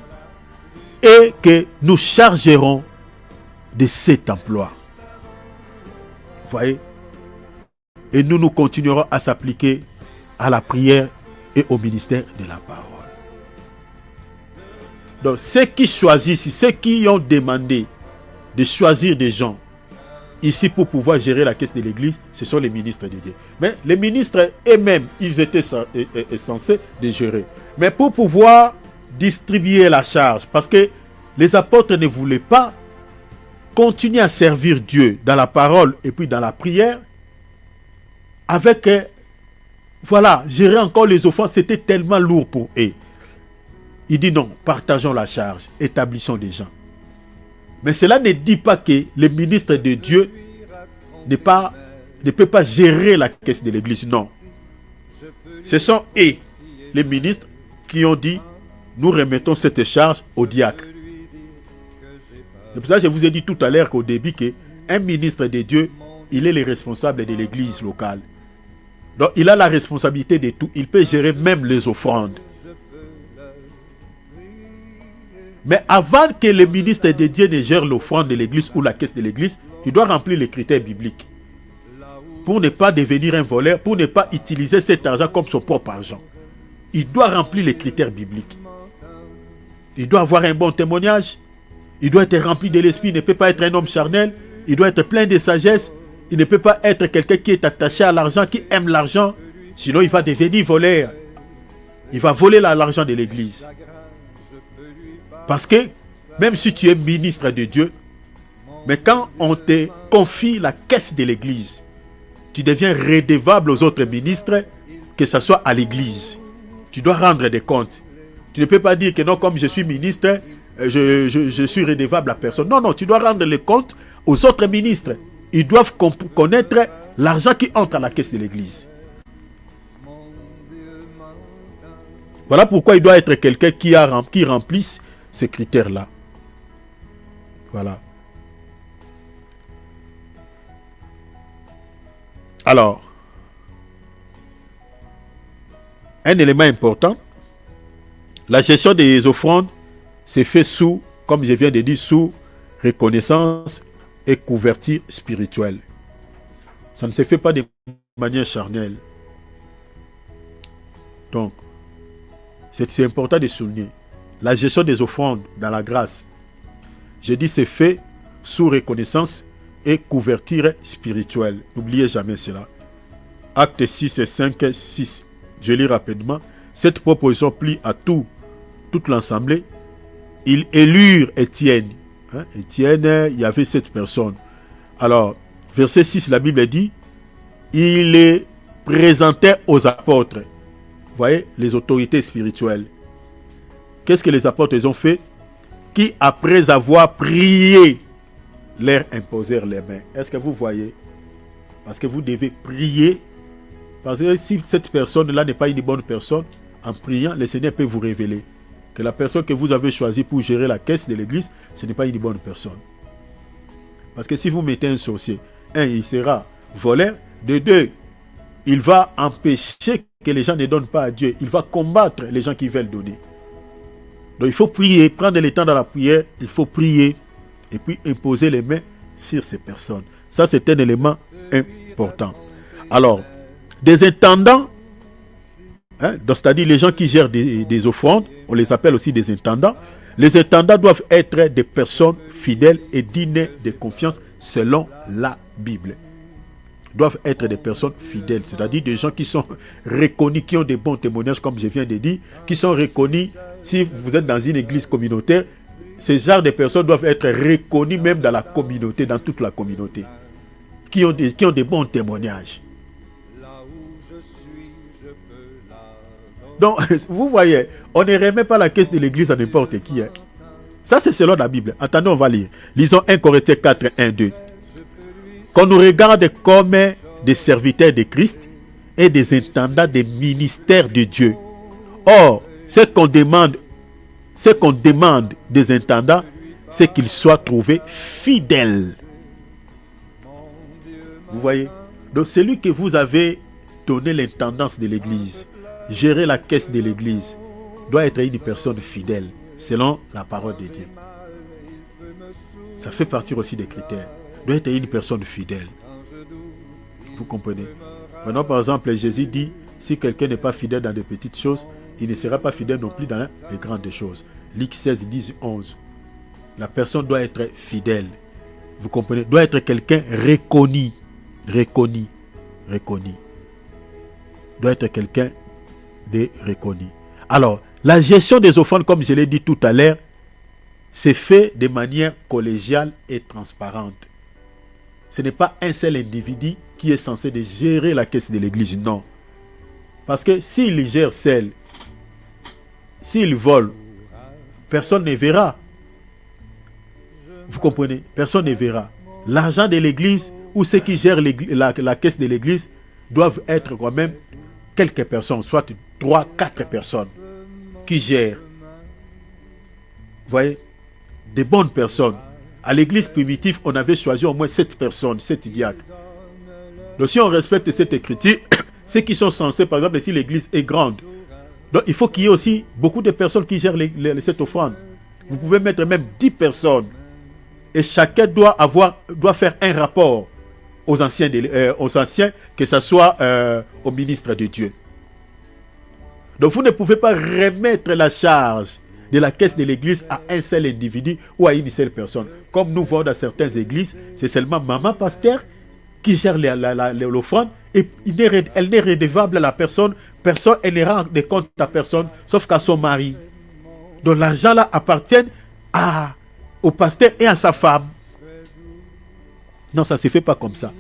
A: et que nous chargerons de cet emploi. Vous voyez? Et nous continuerons à s'appliquer à la prière et au ministère de la parole. Donc, ceux qui choisissent, ceux qui ont demandé de choisir des gens ici pour pouvoir gérer la caisse de l'église, ce sont les ministres de Dieu. Mais les ministres eux-mêmes, ils étaient censés de gérer. Mais pour pouvoir distribuer la charge, parce que les apôtres ne voulaient pas continuer à servir Dieu dans la parole et puis dans la prière, avec, gérer encore les offrandes, c'était tellement lourd pour eux. Il dit non, partageons la charge, établissons des gens. Mais cela ne dit pas que les ministres de Dieu ne peuvent pas gérer la caisse de l'église, non. Ce sont eux, les ministres, qui ont dit, nous remettons cette charge au diacre. C'est pour ça que je vous ai dit tout à l'heure qu'au début, qu'un ministre de Dieu, il est le responsable de l'église locale. Donc, il a la responsabilité de tout. Il peut gérer même les offrandes. Mais avant que le ministre de Dieu ne gère l'offrande de l'église ou la caisse de l'église, il doit remplir les critères bibliques. Pour ne pas devenir un voleur, pour ne pas utiliser cet argent comme son propre argent. Il doit remplir les critères bibliques. Il doit avoir un bon témoignage. Il doit être rempli de l'esprit. Il ne peut pas être un homme charnel. Il doit être plein de sagesse. Il ne peut pas être quelqu'un qui est attaché à l'argent, qui aime l'argent. Sinon, il va devenir voleur. Il va voler l'argent de l'église. Parce que, même si tu es ministre de Dieu, mais quand on te confie la caisse de l'église, tu deviens redevable aux autres ministres, que ce soit à l'église. Tu dois rendre des comptes. Tu ne peux pas dire que non, comme je suis ministre, je suis redevable à personne. Non, non, tu dois rendre les comptes aux autres ministres. Ils doivent connaître l'argent qui entre à la caisse de l'église. Voilà pourquoi il doit être quelqu'un qui remplisse ces critères-là. Voilà. Alors, un élément important, la gestion des offrandes c'est fait sous, comme je viens de dire, sous reconnaissance et couverture spirituelle. Ça ne se fait pas de manière charnelle. Donc, c'est important de souligner. La gestion des offrandes dans la grâce, je dis c'est fait sous reconnaissance et couverture spirituelle. N'oubliez jamais cela. Actes 6 et 5, 6. Je lis rapidement. Cette proposition plie à toute l'assemblée. Ils élurent Étienne. Étienne, il y avait 7 personnes. Alors, verset 6, la Bible dit, il les présentait aux apôtres. Vous voyez, les autorités spirituelles. Qu'est-ce que les apôtres ils ont fait? Qui, après avoir prié, leur imposèrent les mains. Est-ce que vous voyez? Parce que vous devez prier. Parce que si cette personne-là n'est pas une bonne personne, en priant, le Seigneur peut vous révéler que la personne que vous avez choisie pour gérer la caisse de l'église, ce n'est pas une bonne personne. Parce que si vous mettez un sorcier, il sera voleur. De deux, il va empêcher que les gens ne donnent pas à Dieu. Il va combattre les gens qui veulent donner. Donc il faut prier, prendre le temps dans la prière, il faut prier et puis imposer les mains sur ces personnes. Ça, c'est un élément important. Alors, des intendants, c'est-à-dire les gens qui gèrent des offrandes, on les appelle aussi des intendants. Les intendants doivent être des personnes fidèles et dignes de confiance selon la Bible. Doivent être des personnes fidèles, c'est-à-dire des gens qui sont reconnus, qui ont des bons témoignages, comme je viens de dire, qui sont reconnus. Si vous êtes dans une église communautaire, ces genres de personnes doivent être reconnus même dans la communauté, dans toute la communauté, qui ont des bons témoignages. Donc, vous voyez, on ne remet pas la caisse de l'église à n'importe qui. Ça, c'est selon la Bible. Attendez, on va lire. Lisons 1 Corinthiens 4, 1, 2. Qu'on nous regarde comme des serviteurs de Christ et des intendants des ministères de Dieu. Or, ce qu'on demande des intendants, c'est qu'ils soient trouvés fidèles. Vous voyez? Donc, celui que vous avez donné l'intendance de l'église, gérer la caisse de l'église, doit être une personne fidèle, selon la parole de Dieu. Ça fait partie aussi des critères. Doit être une personne fidèle. Vous comprenez? Maintenant, par exemple, Jésus dit, si quelqu'un n'est pas fidèle dans des petites choses, il ne sera pas fidèle non plus dans les grandes choses. Luc 16, 10, 11. La personne doit être fidèle. Vous comprenez? Doit être quelqu'un reconnu. Doit être quelqu'un de reconnu. Alors, la gestion des offrandes, comme je l'ai dit tout à l'heure, c'est fait de manière collégiale et transparente. Ce n'est pas un seul individu qui est censé de gérer la caisse de l'église, non. Parce que s'il gère seul, s'il vole, personne ne verra. Vous comprenez? Personne ne verra. L'argent de l'église ou ceux qui gèrent la caisse de l'église doivent être quand même quelques personnes, soit 3, 4 personnes qui gèrent. Vous voyez? Des bonnes personnes. À l'église primitive, on avait choisi au moins 7 personnes, 7 diacres. Donc si on respecte cette écriture, ceux qui sont censés, par exemple, si l'église est grande. Donc, il faut qu'il y ait aussi beaucoup de personnes qui gèrent cette offrande. Vous pouvez mettre même 10 personnes. Et chacun doit faire un rapport aux anciens, que ce soit au ministre de Dieu. Donc, vous ne pouvez pas remettre la charge de la caisse de l'église à un seul individu ou à une seule personne. Comme nous voyons dans certaines églises, c'est seulement maman pasteur qui gère l'offrande et elle n'est redevable à la personne. Personne, elle ne rend des comptes à personne, sauf qu'à son mari. Donc l'argent là appartient au pasteur et à sa femme. Non, ça ne se fait pas comme ça.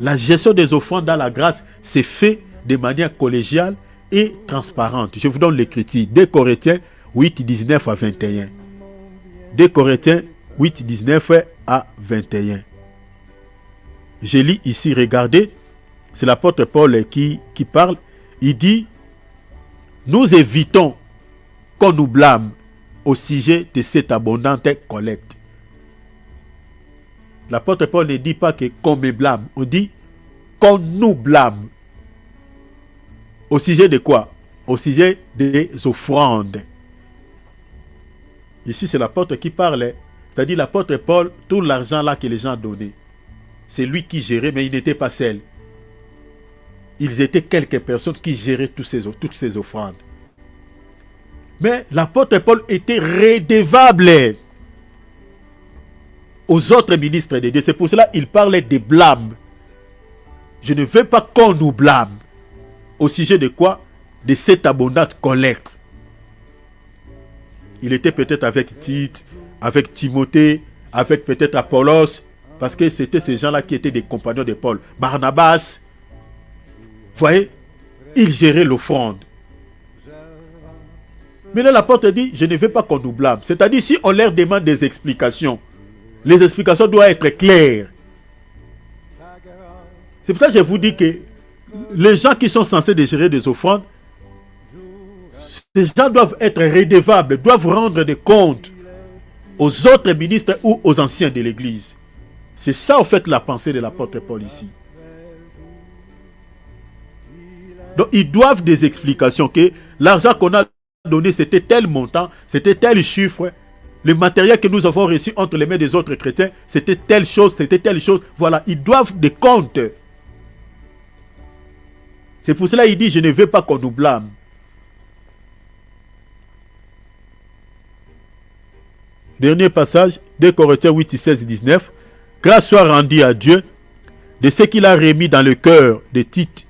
A: La gestion des offrandes dans la grâce s'est fait de manière collégiale et transparente. Je vous donne l'écriture. 2 Corinthiens 8, 19 à 21. 2 Corinthiens 8, 19 à 21. Je lis ici, regardez, c'est l'apôtre Paul qui parle. Il dit, nous évitons qu'on nous blâme au sujet de cette abondante collecte. L'apôtre Paul ne dit pas qu'on me blâme, on dit qu'on nous blâme. Au sujet de quoi? Au sujet des offrandes. Ici, c'est l'apôtre qui parle. C'est-à-dire l'apôtre Paul, tout l'argent là que les gens donnaient, c'est lui qui gérait, mais il n'était pas seul. Ils étaient quelques personnes qui géraient toutes ces offrandes. Mais l'apôtre Paul était redevable aux autres ministres de Dieu. C'est pour cela qu'il parlait des blâmes. Je ne veux pas qu'on nous blâme. Au sujet de quoi? De cette abondante collecte. Il était peut-être avec Tite, avec Timothée, avec peut-être Apollos, parce que c'était ces gens-là qui étaient des compagnons de Paul. Barnabas, vous voyez, il gérait l'offrande. Mais là, l'apôtre dit, je ne veux pas qu'on nous blâme. C'est-à-dire, si on leur demande des explications, les explications doivent être claires. C'est pour ça que je vous dis que les gens qui sont censés gérer des offrandes, ces gens doivent être redevables, doivent rendre des comptes aux autres ministres ou aux anciens de l'Église. C'est ça, en fait, la pensée de l'apôtre Paul ici. Donc, ils doivent des explications que l'argent qu'on a donné, c'était tel montant, c'était tel chiffre. Le matériel que nous avons reçu entre les mains des autres chrétiens, c'était telle chose, c'était telle chose. Voilà, ils doivent des comptes. C'est pour cela qu'il dit, je ne veux pas qu'on nous blâme. Dernier passage, 2 Corinthiens 8, 16, 19. Grâce soit rendue à Dieu de ce qu'il a remis dans le cœur de Tite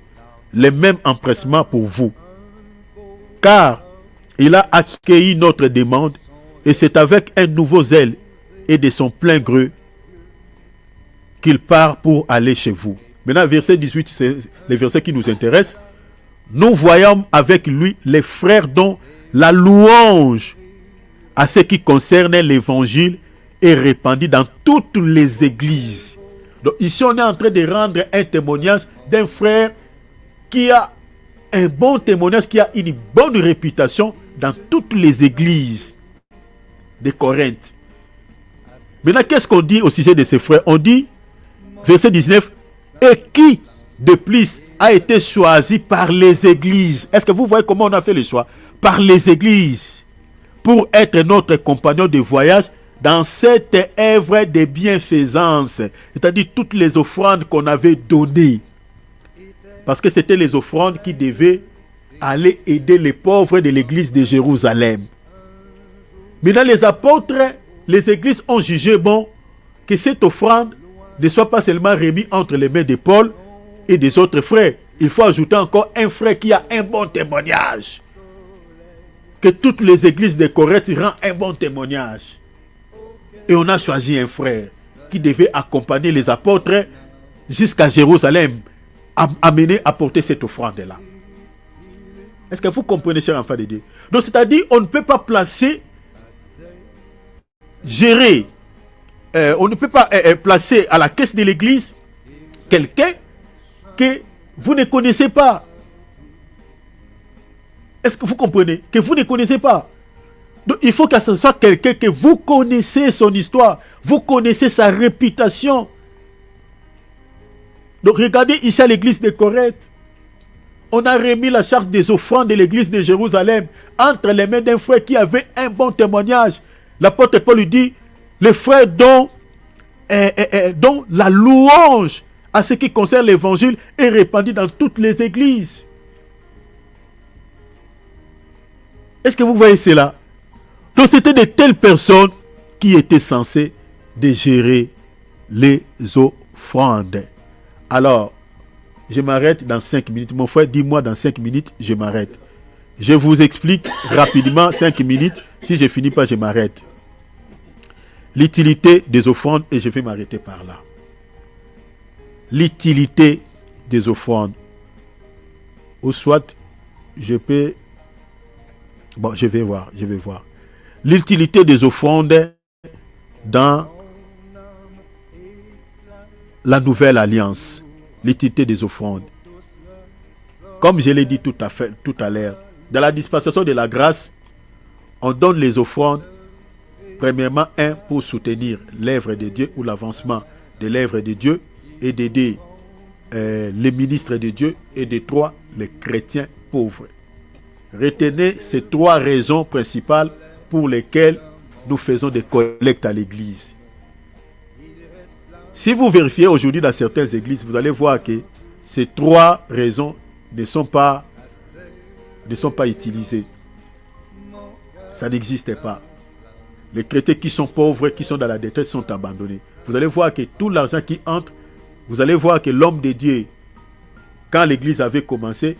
A: les mêmes empressements pour vous. Car il a accueilli notre demande et c'est avec un nouveau zèle et de son plein gré qu'il part pour aller chez vous. Maintenant, verset 18, c'est le verset qui nous intéresse. Nous voyons avec lui les frères dont la louange à ce qui concerne l'évangile est répandue dans toutes les églises. Donc ici, on est en train de rendre un témoignage d'un frère qui a un bon témoignage, qui a une bonne réputation dans toutes les églises de Corinthe. Maintenant, qu'est-ce qu'on dit au sujet de ces frères? On dit, verset 19, et qui de plus a été choisi par les églises. Est-ce que vous voyez comment on a fait le choix? Par les églises, pour être notre compagnon de voyage dans cette œuvre de bienfaisance, c'est-à-dire toutes les offrandes qu'on avait données. Parce que c'était les offrandes qui devaient aller aider les pauvres de l'église de Jérusalem. Maintenant, les apôtres, les églises ont jugé bon que cette offrande ne soit pas seulement remise entre les mains de Paul et des autres frères. Il faut ajouter encore un frère qui a un bon témoignage. Que toutes les églises de Corinthe rendent un bon témoignage. Et on a choisi un frère qui devait accompagner les apôtres jusqu'à Jérusalem, amener à porter cette offrande-là. Est-ce que vous comprenez, chers enfants de Dieu? Donc, c'est-à-dire, on ne peut pas placer, gérer, on ne peut pas placer à la caisse de l'église quelqu'un que vous ne connaissez pas. Est-ce que vous comprenez? Que vous ne connaissez pas. Donc, il faut que ce soit quelqu'un que vous connaissez son histoire, vous connaissez sa réputation. Donc, regardez ici à l'église de Corinthe. On a remis la charge des offrandes de l'église de Jérusalem entre les mains d'un frère qui avait un bon témoignage. L'apôtre Paul lui dit, les frères dont la louange à ce qui concerne l'évangile est répandue dans toutes les églises. Est-ce que vous voyez cela? Donc c'était de telles personnes qui étaient censées de gérer les offrandes. Alors, je m'arrête dans 5 minutes. Mon frère, dis-moi dans 5 minutes, je m'arrête. Je vous explique rapidement 5 minutes. Si je finis pas, je m'arrête. L'utilité des offrandes, et je vais m'arrêter par là. L'utilité des offrandes. Ou soit, je peux... Bon, je vais voir. L'utilité des offrandes dans la nouvelle alliance. L'utilité des offrandes. Comme je l'ai dit tout à l'heure, dans la dispensation de la grâce, on donne les offrandes, premièrement, pour soutenir l'œuvre de Dieu ou l'avancement de l'œuvre de Dieu et d'aider les ministres de Dieu, et de 3, les chrétiens pauvres. Retenez ces 3 raisons principales pour lesquelles nous faisons des collectes à l'église. Si vous vérifiez aujourd'hui dans certaines églises, vous allez voir que ces 3 raisons ne sont pas utilisées. Ça n'existe pas. Les chrétiens qui sont pauvres, qui sont dans la détresse, sont abandonnés. Vous allez voir que tout l'argent qui entre, vous allez voir que l'homme de Dieu, quand l'église avait commencé,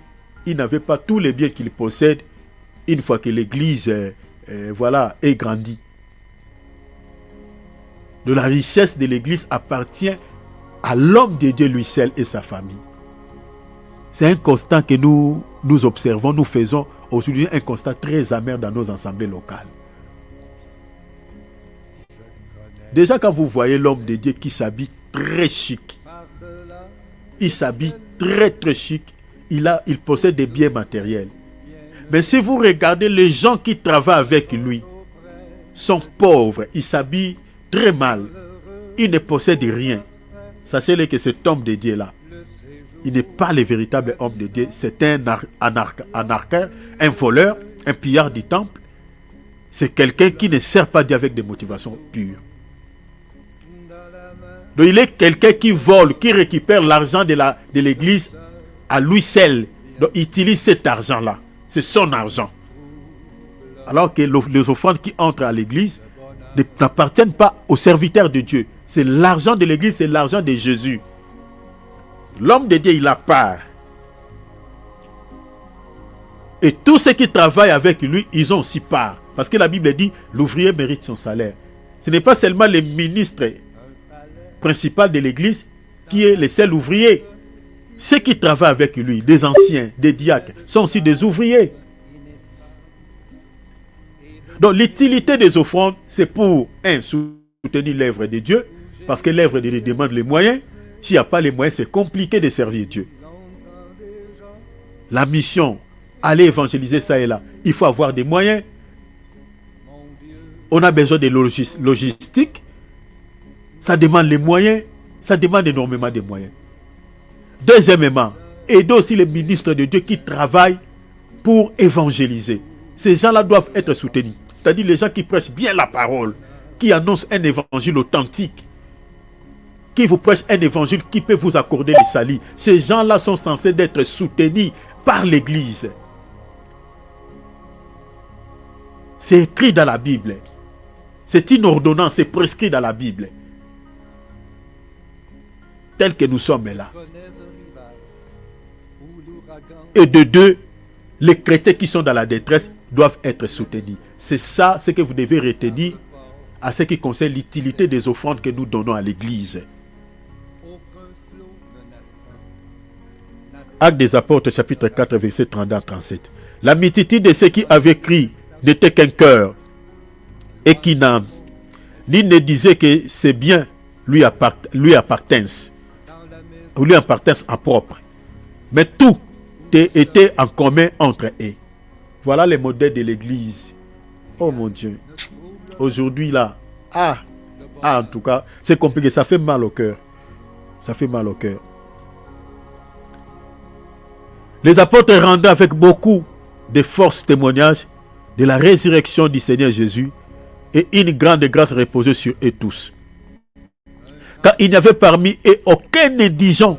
A: il n'avait pas tous les biens qu'il possède une fois que l'église est grandie. De la richesse de l'église appartient à l'homme de Dieu lui seul et sa famille. C'est un constat que nous observons, nous faisons aujourd'hui, un constat très amer dans nos assemblées locales. Déjà quand vous voyez l'homme de Dieu qui s'habille très chic, il s'habille très très chic, il possède des biens matériels. Mais si vous regardez les gens qui travaillent avec lui, sont pauvres, ils s'habillent très mal, ils ne possèdent rien. Sachez-le que cet homme de Dieu là, il n'est pas le véritable homme de Dieu, c'est un arnaqueur, un voleur, un pillard du temple. C'est quelqu'un qui ne sert pas Dieu avec des motivations pures. Donc il est quelqu'un qui vole, qui récupère l'argent de l'église à lui seul. Donc il utilise cet argent-là. C'est son argent. Alors que les offrandes qui entrent à l'église n'appartiennent pas aux serviteurs de Dieu. C'est l'argent de l'église, c'est l'argent de Jésus. L'homme de Dieu, il a part. Et tous ceux qui travaillent avec lui, ils ont aussi part. Parce que la Bible dit, l'ouvrier mérite son salaire. Ce n'est pas seulement le ministre principal de l'église qui est le seul ouvrier. Ceux qui travaillent avec lui, des anciens, des diacres, sont aussi des ouvriers. Donc l'utilité des offrandes, c'est pour, soutenir l'œuvre de Dieu, parce que l'œuvre de Dieu demande les moyens. S'il n'y a pas les moyens, c'est compliqué de servir Dieu. La mission, aller évangéliser ça et là, il faut avoir des moyens. On a besoin de logistique. Ça demande les moyens. Ça demande énormément de moyens. Deuxièmement, aider aussi les ministres de Dieu qui travaillent pour évangéliser. Ces gens-là doivent être soutenus. C'est-à-dire les gens qui prêchent bien la parole, qui annoncent un évangile authentique, qui vous prêchent un évangile qui peut vous accorder le salut. Ces gens-là sont censés être soutenus par l'Église. C'est écrit dans la Bible. C'est une ordonnance, c'est prescrit dans la Bible. Tel que nous sommes là. Et de 2, les chrétiens qui sont dans la détresse doivent être soutenus. C'est ça ce que vous devez retenir à ce qui concerne l'utilité des offrandes que nous donnons à l'Église. Actes des Apôtres, chapitre 4, verset 32 à 37. La multitude de ceux qui avaient crié n'était qu'un cœur et qu'une âme, ni ne disait que ses biens lui appartiennent en propre. Mais tout était en commun entre eux. Voilà les modèles de l'Église. Oh mon Dieu. Aujourd'hui là, en tout cas, c'est compliqué, ça fait mal au cœur. Ça fait mal au cœur. Les apôtres rendaient avec beaucoup de force témoignage de la résurrection du Seigneur Jésus, et une grande grâce reposait sur eux tous. Car il n'y avait parmi eux aucun indigent.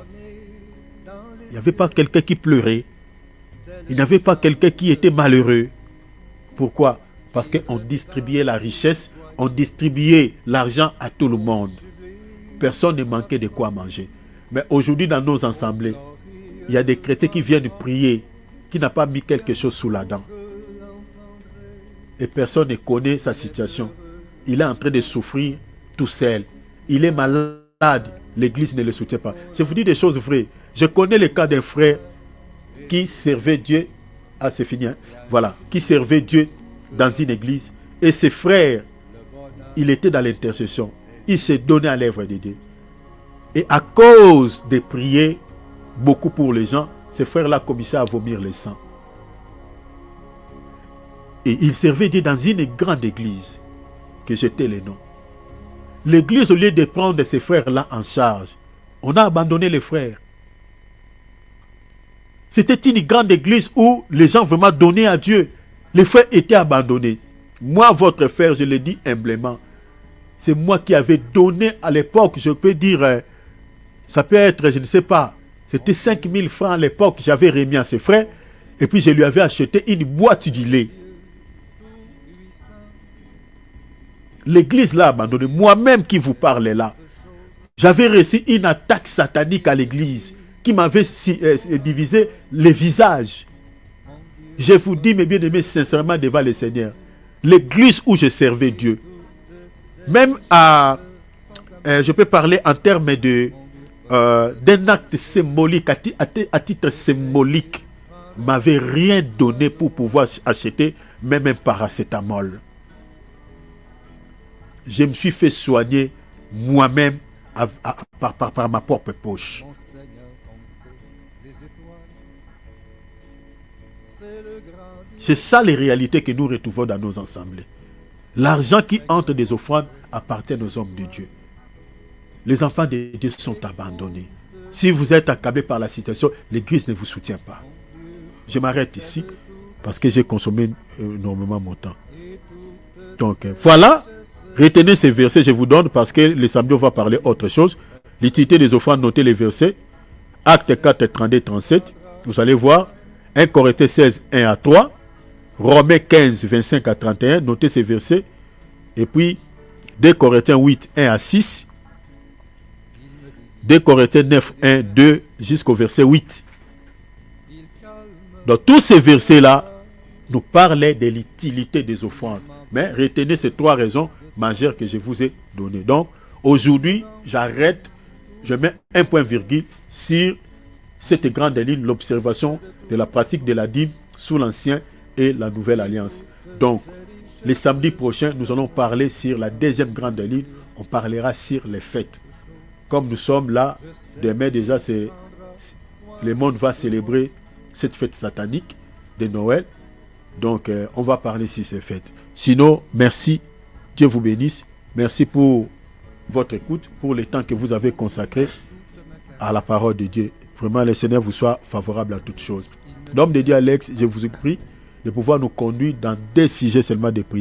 A: Il n'y avait pas quelqu'un qui pleurait. Il n'y avait pas quelqu'un qui était malheureux. Pourquoi? Parce qu'on distribuait la richesse, on distribuait l'argent à tout le monde. Personne ne manquait de quoi manger. Mais aujourd'hui, dans nos assemblées, il y a des chrétiens qui viennent prier, qui n'ont pas mis quelque chose sous la dent. Et personne ne connaît sa situation. Il est en train de souffrir tout seul. Il est malade. L'église ne le soutient pas. Je vous dis des choses vraies. Je connais le cas d'un frère qui servait Dieu. Ah, c'est fini. Hein? Voilà. Qui servait Dieu dans une église. Et ses frères, il était dans l'intercession. Il s'est donné à l'œuvre de Dieu. Et à cause de prier beaucoup pour les gens, ces frères-là commençaient à vomir le sang. Et il servait Dieu dans une grande église, que j'étais les noms. L'église, au lieu de prendre ces frères-là en charge, on a abandonné les frères. C'était une grande église où les gens vraiment donnaient à Dieu. Les frères étaient abandonnés. Moi, votre frère, je le dis humblement, c'est moi qui avais donné à l'époque, je peux dire, ça peut être, je ne sais pas, c'était 5000 francs à l'époque, j'avais remis à ses frères, et puis je lui avais acheté une boîte du lait. L'église l'a abandonné. Moi-même qui vous parle là, j'avais reçu une attaque satanique à l'église qui m'avait divisé les visages. Je vous dis, mes bien-aimés, sincèrement devant le Seigneur, l'église où je servais Dieu, même je peux parler en termes d'un acte symbolique, à titre symbolique, m'avait rien donné pour pouvoir acheter même un paracétamol. Je me suis fait soigner moi-même par ma propre poche. C'est ça les réalités que nous retrouvons dans nos assemblées. L'argent qui entre des offrandes appartient aux hommes de Dieu. Les enfants de Dieu sont abandonnés. Si vous êtes accablé par la situation, l'église ne vous soutient pas. Je m'arrête ici parce que j'ai consommé énormément mon temps. Donc voilà. Retenez ces versets, je vous donne, parce que le samedi, on va parler autre chose. L'utilité des offrandes, notez les versets. Acte 4, 32, 37. Vous allez voir. 1 Corinthiens 16, 1 à 3. Romains 15, 25 à 31. Notez ces versets. Et puis, 2 Corinthiens 8, 1 à 6. 2 Corinthiens 9, 1, 2, jusqu'au verset 8. Donc, tous ces versets-là nous parlaient de l'utilité des offrandes. Mais retenez ces trois raisons majeures que je vous ai données. Donc, aujourd'hui, j'arrête, je mets un point virgule sur cette grande ligne, l'observation de la pratique de la dîme sous l'Ancien et la Nouvelle Alliance. Donc, les samedis prochains, nous allons parler sur la deuxième grande ligne. On parlera sur les fêtes. Comme nous sommes là, demain déjà, le monde va célébrer cette fête satanique de Noël. Donc, on va parler sur ces fêtes. Sinon, merci. Dieu vous bénisse. Merci pour votre écoute, pour le temps que vous avez consacré à la parole de Dieu. Vraiment, le Seigneur vous soit favorable à toutes choses. L'homme de Dieu, Alex, je vous prie de pouvoir nous conduire dans des sujets seulement de prière.